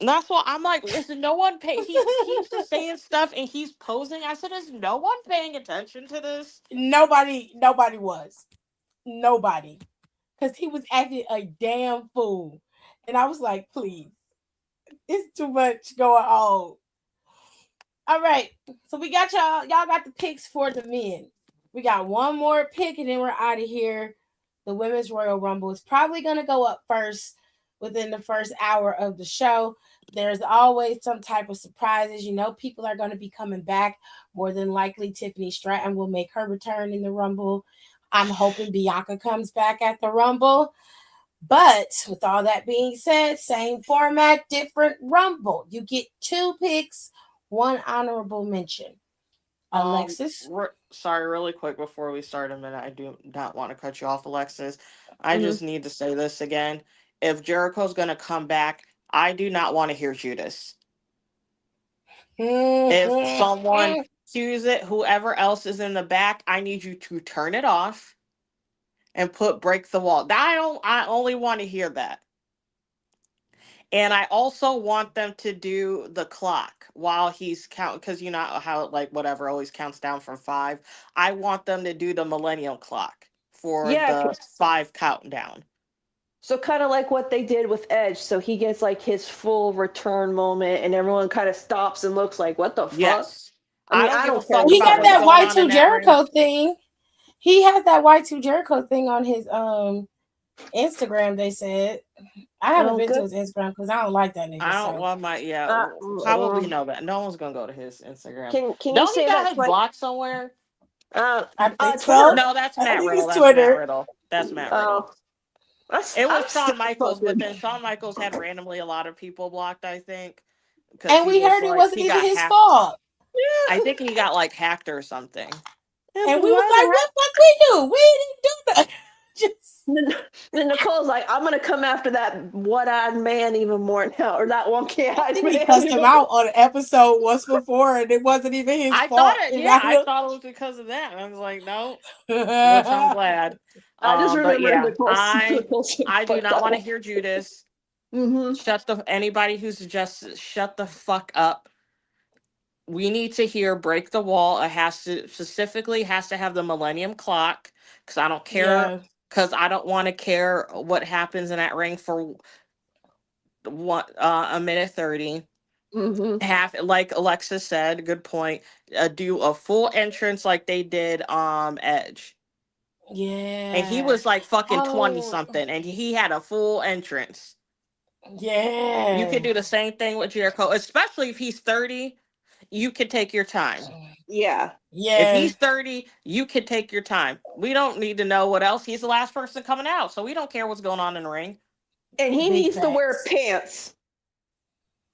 And that's why I'm like, is no one pay? He's just saying stuff and he's posing. I said, is no one paying attention to this? nobody was. Nobody. Because he was acting a damn fool. And I was like, please. It's too much going on. All right. So we got y'all. Y'all got the picks for the men. We got one more pick and then we're out of here. The Women's Royal Rumble is probably going to go up first within the first hour of the show. There's always some type of surprises. You know, people are going to be coming back. More than likely, Tiffany Stratton will make her return in the Rumble. I'm hoping Bianca comes back at the Rumble. But with all that being said, same format, different Rumble. You get 2 picks, 1 honorable mention. Alexis? Sorry, really quick before we start a minute, I do not want to cut you off, Alexis. I just need to say this again. If Jericho's going to come back, I do not want to hear Judas. If someone cues it, whoever else is in the back, I need you to turn it off and break the wall. I only want to hear that. And I also want them to do the clock while he's count, because you know how like whatever always counts down from 5. I want them to do the millennium clock for the 5 countdown. So kind of like what they did with Edge. So he gets like his full return moment, and everyone kind of stops and looks like, "What the fuck?" Yes. I mean, I don't give a care. fuck He about got what's that going on in Y2 that ring. Jericho thing. He has that Y2 Jericho thing on his Instagram, they said. I haven't Oh, been to good. his Instagram because I don't like that nigga. I don't So want my Uh, how would we mm, know that? No one's gonna go to his Instagram. can you Don't he say got that his twice? block somewhere? Uh, I think so. Twitter. No, that's I Matt think Riddle. it's That's Matt Twitter. Riddle. That's Matt Riddle. Oh, It was I'm still Shawn Michaels, but fucking. then Shawn Michaels had randomly a lot of people blocked, I think, because And he we was heard it like wasn't he even got his hacked. fault. I Yeah. think he got like hacked or something. Yeah, And but we was why like, the what fuck we do? We didn't do that. Just then Nicole's like, I'm gonna come after that one-eyed man even more now, or that one I eyed think we man cussed him even out on an episode once before and it wasn't even his I thought fault. it. And Yeah, I thought it was because of that. I was like, no, which I'm glad. I just But remember yeah, Nicole said, I do fuck not that want to one. hear Judas. Mm-hmm. Shut the anybody who suggests shut the fuck up. We need to hear break the wall. It has to specifically has to have the Millennium Clock because I don't care yeah, because I don't want to care what happens in that ring for one a minute 30. Mm-hmm. Half like Alexis said, good point. Do a full entrance like they did Edge. And he yeah. was like fucking 20 Oh, something and he had a full entrance. You yeah. could do the same thing with Jericho, especially if he's 30. You could take your time. Yeah. If Yeah. he's 30, you can take your time. We don't need to know what else. He's the last person coming out, so we don't care what's going on in the ring. And he Big needs to wear facts. pants.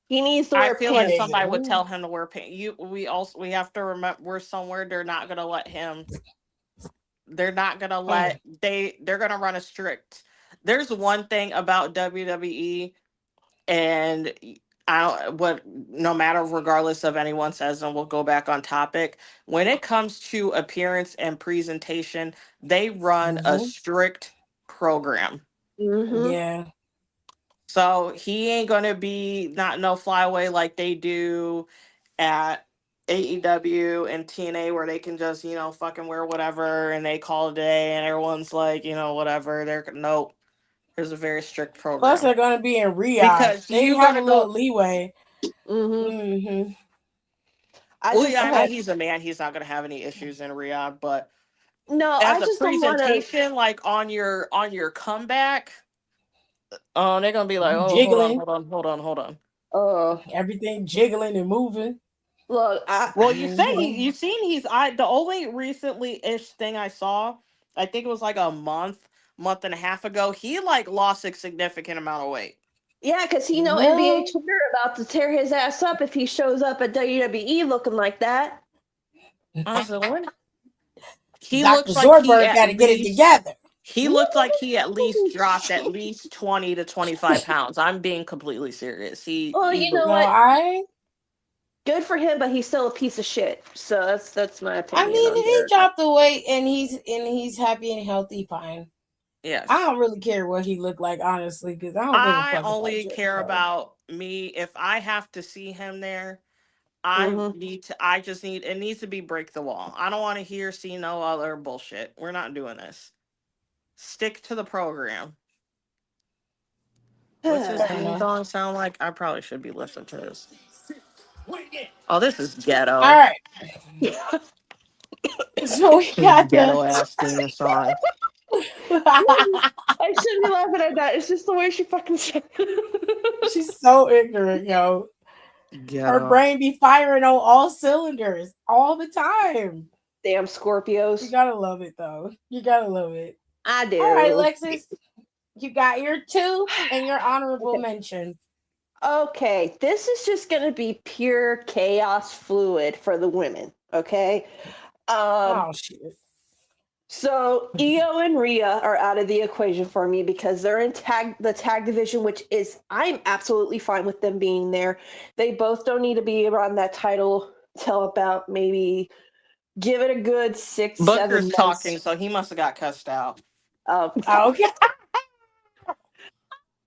He needs to I wear feel like pants. somebody would Ooh. tell him to wear pants. We have to remember we're somewhere they're not gonna let him. They're not gonna Mm. let they're gonna run a strict. There's one thing about WWE and I don't what no matter regardless of anyone says, and we'll go back on topic. When it comes to appearance and presentation, they run a Mhm. strict program. Mm-hmm. Yeah. So he ain't gonna be not no flyaway like they do at AEW and TNA where they can just, fucking wear whatever and they call it a day and everyone's like, whatever. They're nope. There's a very strict Plus, program. they're gonna be in Riyadh. Because They you have gotta a little go. leeway. Mm-hmm. Hmm. Well, yeah, I mean, I he's a man. He's not going to have any issues in Riyadh. But no, as I a just don't want to. presentation, like on your comeback, they're going to be like, You oh, hold on, jiggling, hold on, hold on, hold on. everything jiggling and moving. Look, Well, Hmm. you seen the only recently ish thing I saw, I think it was like a month and a half ago. He like lost a significant amount of weight. yeah, because NBA Well, Twitter about to tear his ass up if he shows up at WWE looking like that. I was like, what? He Dr. looks like Zorberg got to get it together. he looked like he at least dropped at least 20 to 25 pounds. I'm being completely serious. Well, you know No, what? I. Good for him, but he's still a piece of shit. So that's my I opinion mean, on if he Jericho. dropped the weight and he's happy and healthy, fine. I Yes. don't really care what he looked like, honestly, because I don't give a I fuck about only care Jericho. about me. If I have to see him there, Mm-hmm. I just need, it needs to be break the wall. I don't want to see no other bullshit. We're not doing this. Stick to the program. What's his Fair theme enough. song sound like? I probably should be listening to this. Oh, this is All ghetto. right. So we This got the. ghetto ass theme song. I shouldn't be laughing at that. It's just the way she fucking said it. She's so ignorant, yo. Her Ghetto. brain be firing on all cylinders all the time. Damn You Scorpios. gotta love it, though. You gotta love it. I All right, do. Lexus, you got your two and your honorable Okay. mention. Okay, this is just gonna be pure chaos fluid for the women. Okay. Um, Oh shit. so Io and Rhea are out of the equation for me because they're in the tag division, which is I'm absolutely fine with them being there. They both don't need to be around that title till about maybe give it a good six, Booker's 7 months. talking, so he must have got cussed out. Okay.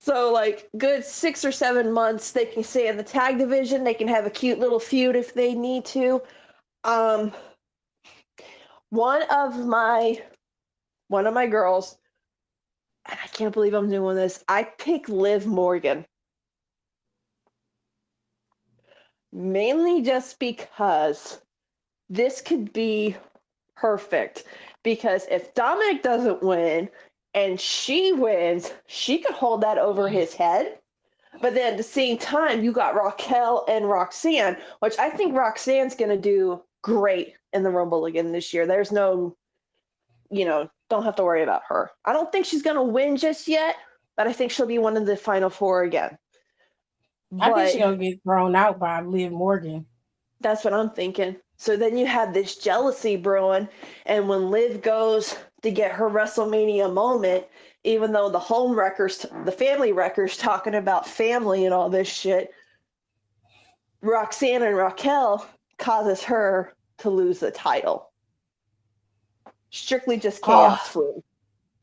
So like good 6 or 7 months, they can stay in the tag division. They can have a cute little feud if they need to. Um, one of my girls, and I can't believe I'm doing this. I pick Liv Morgan mainly just because this could be perfect. Because if Dominic doesn't win, and she wins, she could hold that over his head. But then at the same time, you got Raquel and Roxanne, which I think Roxanne's going to do great in the Rumble again this year. There's no, don't have to worry about her. I don't think she's going to win just yet, but I think she'll be one of the final four again. I think she's But gonna get thrown out by Liv Morgan. that's what I'm thinking. So then you have this jealousy brewing, and when Liv goes to get her WrestleMania moment, even though the family records talking about family and all this shit, Roxanne and Raquel causes her to lose the title. Strictly just chaos food.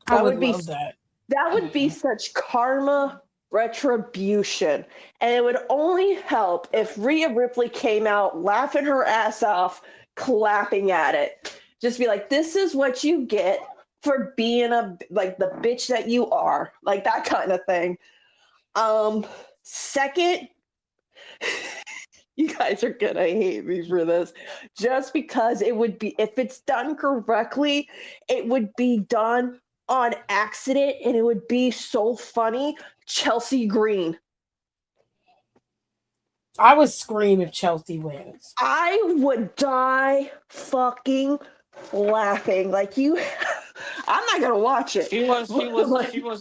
I would love that. That would be such karma retribution. And it would only help if Rhea Ripley came out laughing her ass off, clapping at it. Just be like, this is what you get for being the bitch that you are. Like that kind of thing. Second, you guys are gonna hate me for this. Just because it would be, if it's done correctly, it would be done on accident and it would be so funny. Chelsea Green. I would scream if Chelsea wins. I would die fucking laughing. Like you I'm not gonna watch it. She was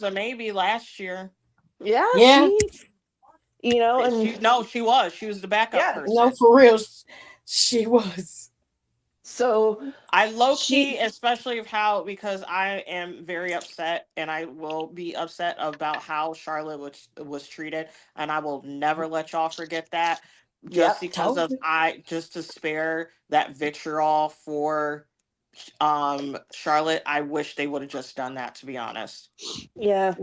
a maybe last year. Yeah. She was the backup person. No, for real, she was. So I low-key, especially because I am very upset, and I will be upset about how Charlotte was treated, and I will never let y'all forget that. Just because just to spare that vitriol for Charlotte, I wish they would have just done that, to be honest. Yeah.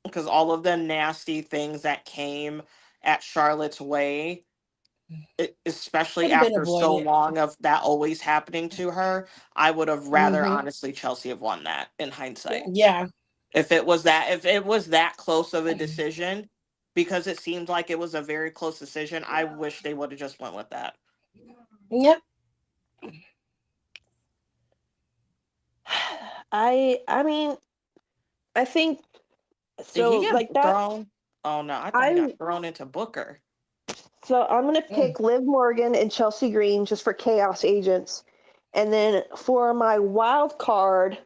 Because all of the nasty things that came at Charlotte's way, especially after so long of that always happening to her, I would have rather honestly Chelsea have won that in hindsight. Yeah. If it was that close of a decision, because it seemed like it was a very close decision, I wish they would have just went with that. Yep. I mean, I think so. Did he get like that. Thrown? Oh no, I thought he got thrown into Booker. So I'm gonna pick Liv Morgan and Chelsea Green just for Chaos Agents, and then for my wild card.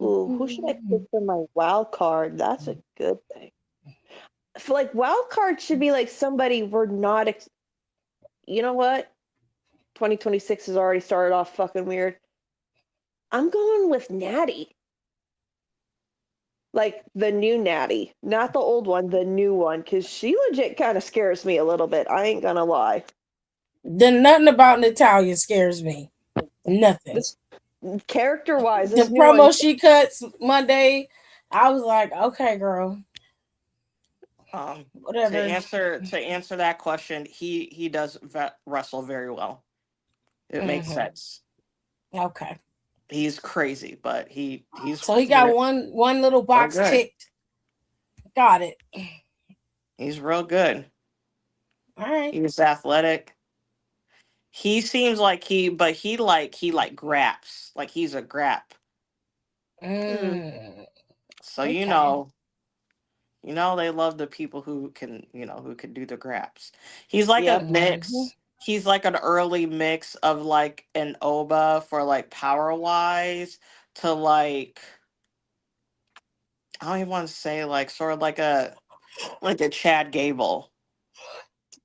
Ooh, who should I pick for my wild card? That's a good thing. For wild card should be somebody we're not. You know what? 2026 has already started off fucking weird. I'm going with Natty. The new Natty, not the old one, the new one, because she legit kind of scares me a little bit. I ain't gonna lie. Then nothing about Natalya scares me. Nothing. Character-wise, the promo she cuts Monday, I was like, okay, girl. Whatever. To answer that question, he does wrestle very well. It makes sense. Okay. He's crazy, but he's so he got one little box ticked. Got it. He's real good. All right. He's athletic. He seems like he graps. Like he's a grap. So okay. you know they love the people who can do the graps. He's like a mix. He's like an early mix of an Oba for power wise to I don't even want to say sort of like a Chad Gable.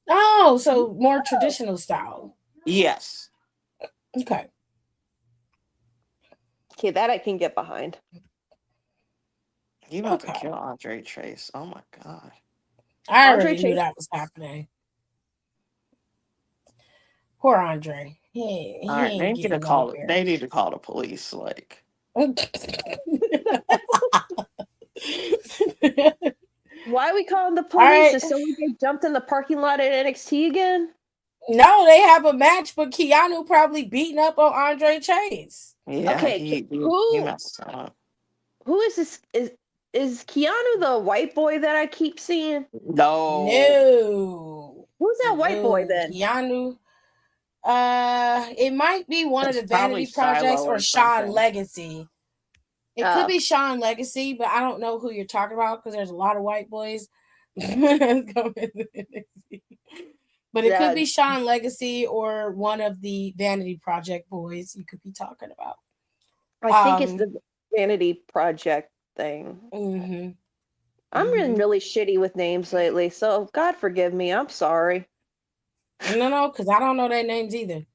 Oh, so more traditional style. Yes. Okay, that I can get behind. You about to kill Andre Chase. Oh my god. I already knew that was happening. Poor Andre. He all right, they need to call the police. Why are we calling the police? Is someone get jumped in the parking lot at NXT again? No, they have a match, but Keanu probably beating up on Andre Chase. Yeah. Okay, he messed up. Who is this? Is Keanu the white boy that I keep seeing? No. Who's that white boy then? Keanu. It might be one of It's the probably Vanity Projects Shiloh or or Sean something. Legacy. It could Uh, be Sean Legacy, but I don't know who you're talking about because there's a lot of white boys. But it could yeah, be Sean Legacy or one of the Vanity Project boys you could be talking about. I think it's Um, the Vanity Project thing. hmm I'm been hmm really shitty with names lately, so God forgive me. I'm sorry. No, because I don't know their names either.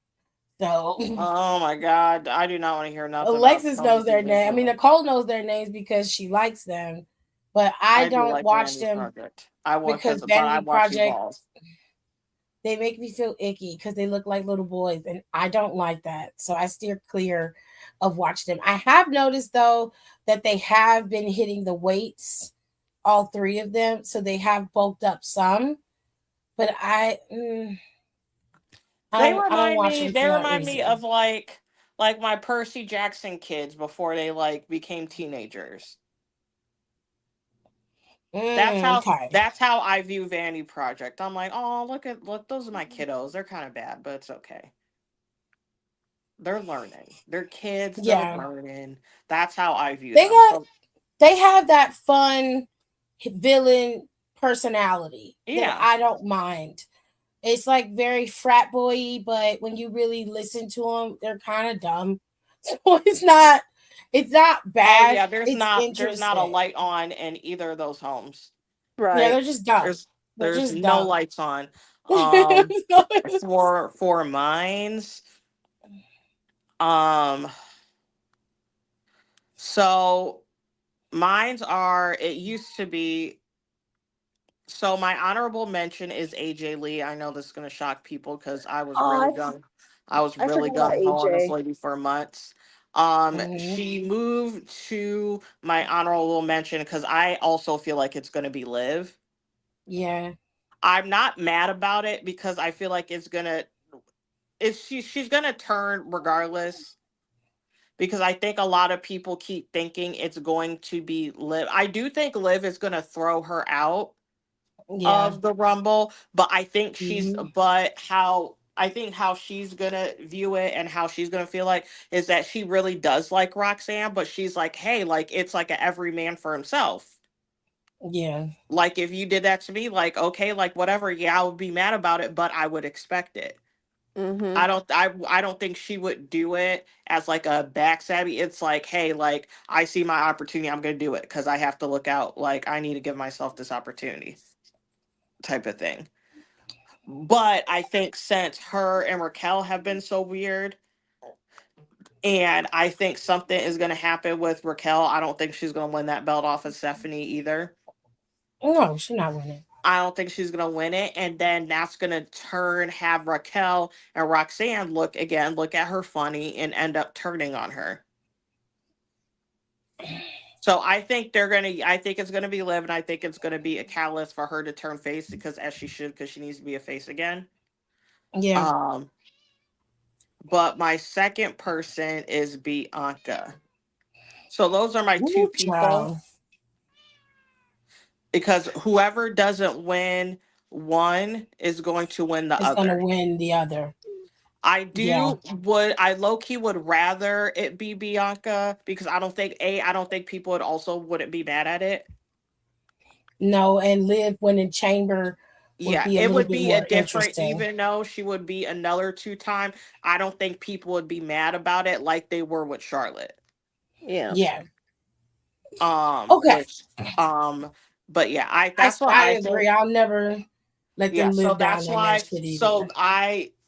So Oh my god, I do not want to hear nothing about Alexis Tony knows their name. I mean, D'Angelo. Nicole knows their names because she likes them, but I I do don't like watch Vanity them Project. I want because because, but I Vanity watch Project, Evolve. they make me feel icky because they look like little boys, and I don't like that. So I steer clear of watching them. I have noticed though that they have been hitting the weights, all three of them, so they have bulked up some. But I don't watch them They for that remind me of reason. like my Percy Jackson kids before they like became teenagers. Okay. That's how I view Vanity Project. I'm like, oh, look, those are my kiddos. They're kind of bad, but it's okay. They're learning. They're kids. They're Yeah, learning. That's how I view they them. got So they have that fun villain personality that yeah, I don't mind. It's like very frat boy, but when you really listen to them, they're kind of dumb. So it's not oh bad. yeah. It's There's not a interesting. light on in either of those homes. Yeah, they're Right. just dumb. There's They're just no dumb. lights on. Um, for mines. Um, so mines are. It used to be. So my honorable mention is AJ Lee. I know this is gonna shock people because Oh, I was I really forgot about gung ho on this AJ. lady for months. Mhm. She moved to my honorable mention because I also feel like it's gonna be Liv. Yeah, I'm not mad about it because I feel like she's gonna turn regardless because I think a lot of people keep thinking it's going to be Liv. I do think Liv is gonna throw her out yeah, of the Rumble, but hmm I think how she's gonna view it and how she's gonna feel like is that she really does like Roxanne, but she's like, hey, like it's like a every man for himself. yeah, Like if you did that to me, like okay, like whatever, yeah, I would be mad about it, but I would expect it. Mm-hmm. I don't think she would do it as like a backstabby. It's like, hey, like I see my opportunity, I'm gonna do it because I have to look out. Like I need to give myself this opportunity, type of thing. But I think since her and Raquel have been so weird, and I think something is gonna happen with Raquel, I don't think she's gonna win that belt off of Stephanie either. no, she's not winning. I don't think she's gonna win it, and then that's gonna have Raquel and Roxanne look at her funny and end up turning on her. So I think it's gonna be Liv, and I think it's gonna be a catalyst for her to turn face because as she should, because she needs to be a face again. Yeah. Um, but my second person is Bianca. So those are my two Ooh, people child because whoever doesn't win one is going to win the is gonna other. win the other. Yeah. I low key would rather it be Bianca because I don't think people wouldn't be mad at it. No, and live when in chamber would Yeah, be a it little would bit be a more different, interesting. even though she would be another two-time. I don't think people would be mad about it like they were with Charlotte. Yeah. Yeah. Okay. Which, but yeah, I that's what I I agree. think. I'll never let Yeah, them so live down on that shit either.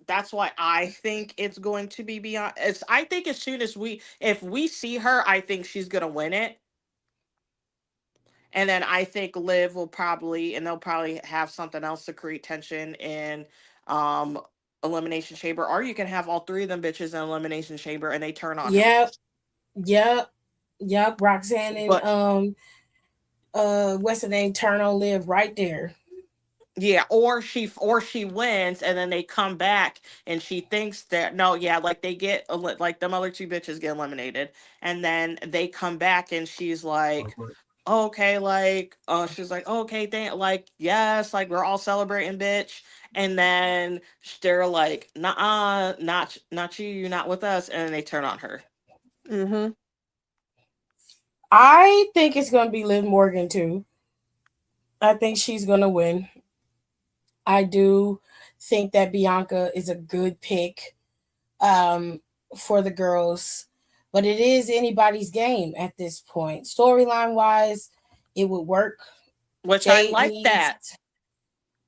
that's why I think it's going to be beyond. I think as soon as if we see her, I think she's gonna win it. And then I think Liv will probably, and they'll probably have something else to create tension in um Elimination Chamber, or you can have all three of them bitches in Elimination Chamber and they turn on her. Yep. Yep. Yep. Roxanne and But what's the name? Turn on live right there. yeah, or she wins and then they come back and she thinks that no, yeah, like they like them other two bitches get eliminated and then they come back and she's like, okay, like, she's like, okay, thank, like, yes, like, we're all celebrating, bitch. And then they're like, nah, not you, you're not with us. And then they turn on her. Mm-hmm. I think it's going to be Liv Morgan too. I think she's going to win. I do think that Bianca is a good pick um, for the girls, but it is anybody's game at this point. Storyline wise, it would work. Which I Jade like needs, that.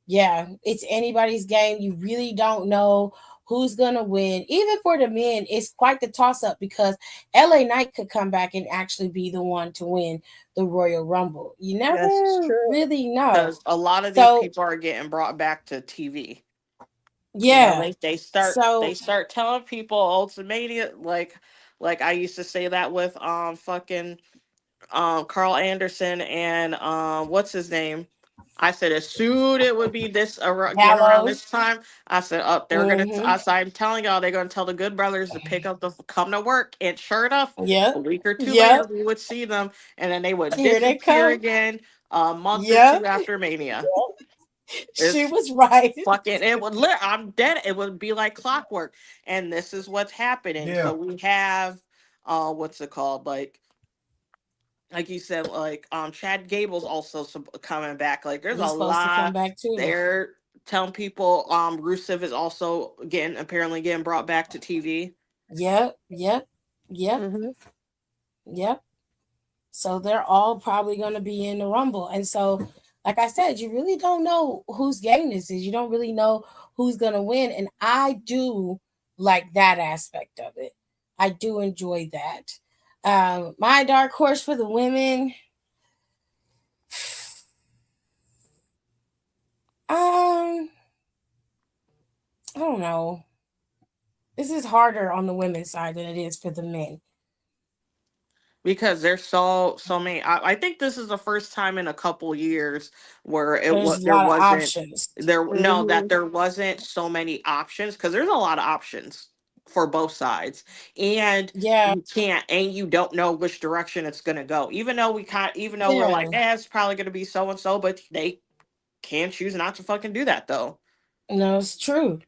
yeah, it's anybody's game. You really don't know who's gonna win. Even for the men, it's quite the toss up because LA Knight could come back and actually be the one to win the Royal Rumble. You Yes, it's never true. really know. Because a lot of these So people are getting brought back to TV. You know, yeah, they so start telling people Ultimania, like I used to say that with fucking Carl Anderson and what's his name? I said as soon it would be this getting around Gallows. this time. I said, "Up, they're gonna." Mm-hmm. I said, "I'm telling y'all, they're gonna tell the Good Brothers to pick up the come to work." And sure enough, a Yep. week or two later, Yep. we would see them, and then they would Here they disappear come. again a month or Yep. two after Mania. She It's was right. fucking it would I'm dead. It would be like clockwork, and this is what's happening. So we have what's it called, like you said, like Chad Gable's also coming back. Like there's a He's supposed to come lot. back too. They're telling people Rusev is also getting brought back to TV. Yep. Yep. Yep. Mm-hmm. Yep. So they're all probably going to be in the Rumble. And so, like I said, you really don't know whose game this is. You don't really know who's going to win. And I do like that aspect of it. I do enjoy that. My dark horse for the women. I don't know. This is harder on the women's side than it is for the men. Because there's so many. I think this is the first time in a couple years where There's a there lot of wasn't options. there no that Mm-hmm. there wasn't so many options, because there's a lot of options for both sides, and Yeah, you don't know which direction it's going to go, even though we're like, yeah. it's probably going to be so and so, but they can choose not to fucking do that though. No, it's true.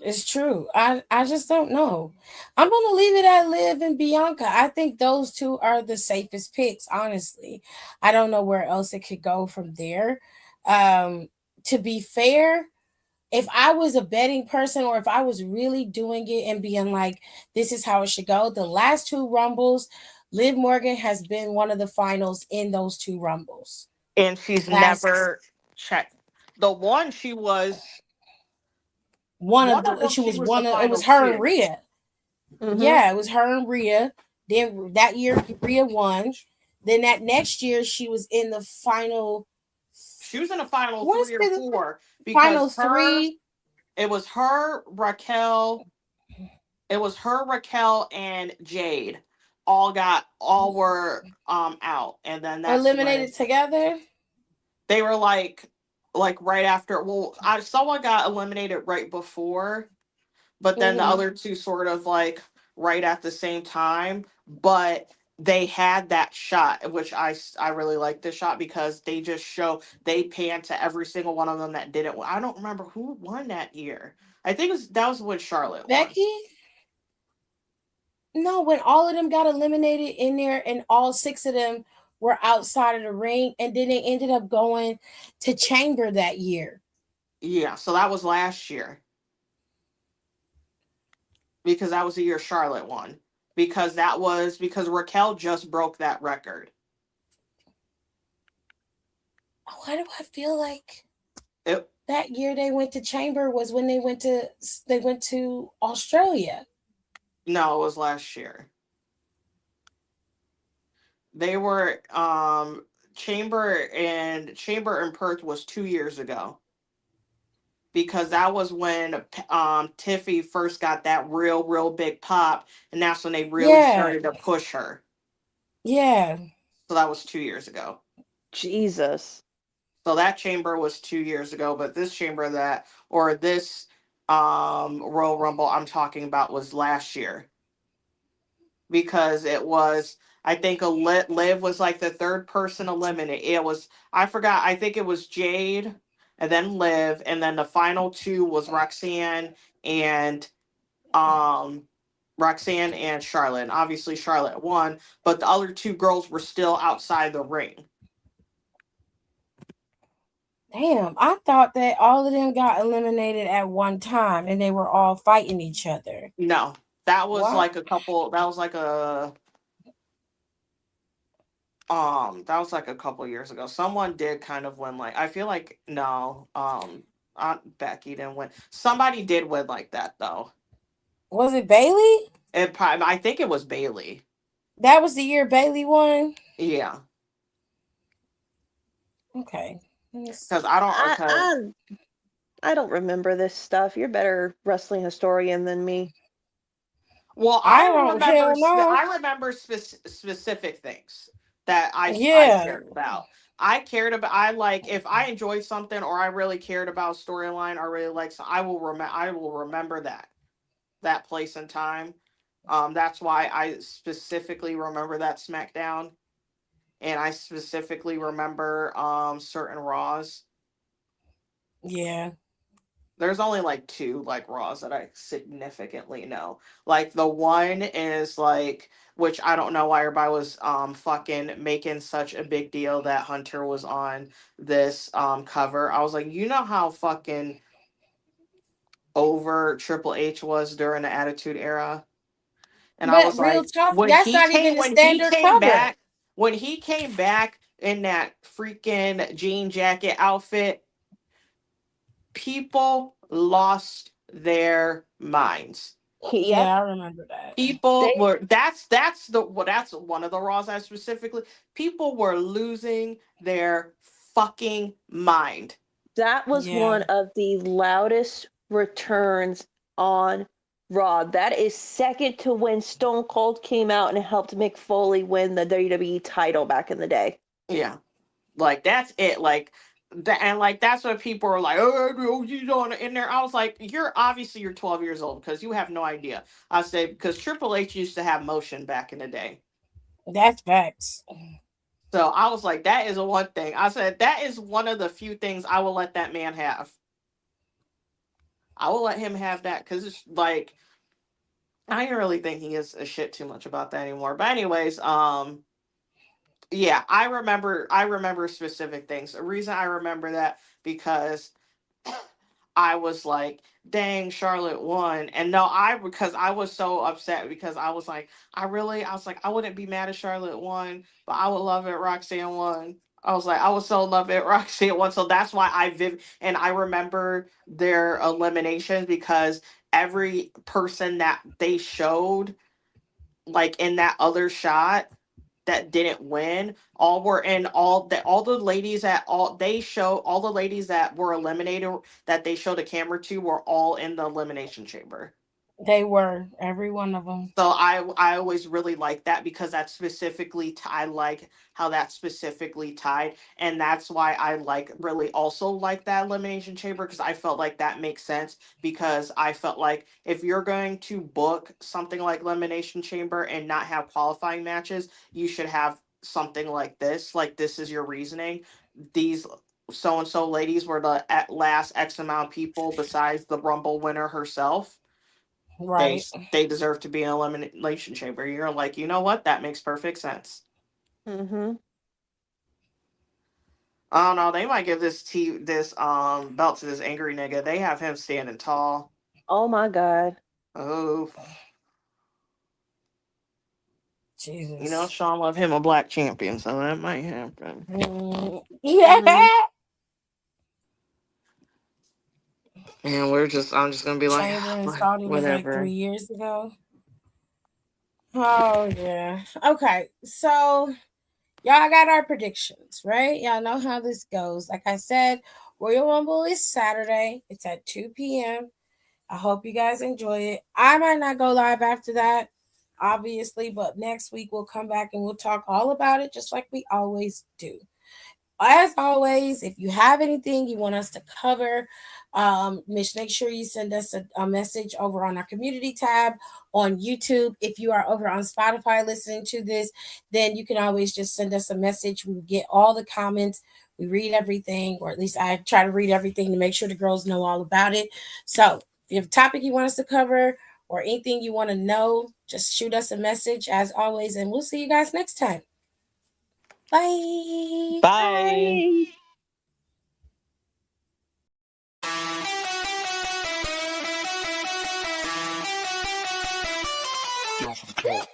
It's true. I just don't know. I'm gonna leave it at Liv and Bianca. I think those two are the safest picks, honestly. I don't know where else it could go from there. Um, to be fair, if I was a betting person or if I was really doing it and being like, this is how it should go, the last two rumbles, Liv Morgan has been one of the finals in those two rumbles. And she's Last never checked the one. one of One of the them she she was was the one of it final was her and two. Rhea. Mm-hmm. Yeah, it was her and Rhea. Then that year Rhea won. Then that next year she was in the final. She was in the final What is three or it? four, Final because three. it was Raquel and Jade all were out, and then that's when Eliminated together. they were like right after. Well, someone got eliminated right before, but then the Mm-hmm. other two sort of like right at the same time. But they had that shot, which I really like this shot, because they pan to every single one of them that didn't win. I don't remember who won that year. I think that was when Charlotte won. Becky. No, when all of them got eliminated in there, and all six of them were outside of the ring, and then they ended up going to Chamber that year. Yeah, so that was last year, because that was the year Charlotte won. Because Raquel just broke that record. Why do I feel like It, that year they went to Chamber was when they went to Australia? no, it was last year. They were Chamber and Perth was 2 years ago, because that was when Tiffy first got that real big pop, and that's when they really Yeah, started to push her. yeah. So that was 2 years ago. Jesus. So that Chamber was 2 years ago, but this chamber this Royal Rumble I'm talking about was last year. because it was, I think, Liv was like the third person eliminated. It was, I forgot, I think it was Jade and then Liv, and then the final two was and um Roxanne and Charlotte. And obviously Charlotte won, but the other two girls were still outside the ring. Damn, I thought that all of them got eliminated at one time and they were all fighting each other. No, that was What? like a couple. That was like a couple years ago. Someone did kind of win. Like, I feel like no. Aunt Becky didn't win. Somebody did win like that though. Was it Bailey? I think it was Bailey. That was the year Bailey won. Yeah, Okay. because I don't. I Because I I don't remember this stuff. You're better wrestling historian than me. well, I don't. Hell no. I remember specific things that I Yeah. cared about. I cared about. I like if I enjoyed something or I really cared about storyline or really like. So I will remember that place and time. That's why I specifically remember that SmackDown, and I specifically remember certain Raws. Yeah. There's only like two like Raws that I significantly know. Like the one is like, which I don't know why everybody was fucking making such a big deal that Hunter was on this cover. I was like, you know how fucking over Triple H was during the Attitude Era? And I But was real like, talk, that's not even the standard cover. when he came back in that freaking jean jacket outfit, people lost their minds. Yep. Yeah, I remember that. People They were that's one of the Raws I specifically, people were losing their fucking mind. that was Yeah. one of the loudest returns on Raw. That is second to when Stone Cold came out and helped Mick Foley win the WWE title back in the day. Yeah. Like that's it. Like that, and like that's what people are like, oh, you don't in there. I was like, you're 12 years old because you have no idea. I say because Triple H used to have motion back in the day. That's facts. So I was like, that is a one thing. I said that is one of the few things I will let that man have. I will let him have that because it's like I don't really think he is a shit too much about that anymore. But anyways, yeah, I remember specific things. The reason I remember that because I was like, dang, Charlotte won. And no, because I was so upset because I was like, I wouldn't be mad if Charlotte won, but I would love it Roxanne won. I was like, I would so love it Roxanne won. So that's why and I remember their eliminations because every person that they showed, like in that other shot, that didn't win all were in all the ladies that all the ladies that were eliminated that they showed a camera to were all in the elimination chamber. They were every one of them. So I always really like that because that specifically I like how that specifically tied, and that's why I like really also like that elimination chamber because I felt like that makes sense because I felt like if you're going to book something like elimination chamber and not have qualifying matches, you should have something like this. Like this is your reasoning. These so and so ladies were the at last X amount of people besides the Rumble winner herself, Right. they deserve to be in elimination chamber. You're like, you know what? That makes perfect sense. Mm-hmm. I don't know. They might give this belt to this angry nigga. They have him standing tall. Oh my God. Oh, you know, Jesus. Sean love him a black champion, so that might happen. Yeah. Mm-hmm. And I'm just gonna be like, Chamber and Saudi was like whatever. 3 years ago. Oh yeah. Okay. So y'all got our predictions, right? Y'all know how this goes. Like I said, Royal Rumble is Saturday. It's at 2 p.m. I hope you guys enjoy it. I might not go live after that, obviously, but next week we'll come back and we'll talk all about it just like we always do. as always, if you have anything you want us to cover, make sure you send us a message over on our community tab on YouTube. If you are over on Spotify listening to this, then you can always just send us a message. We get all the comments. We read everything, or at least I try to read everything to make sure the girls know all about it. So if you have a topic you want us to cover or anything you want to know, just shoot us a message as always, and we'll see you guys next time. Bye. Bye. Bye.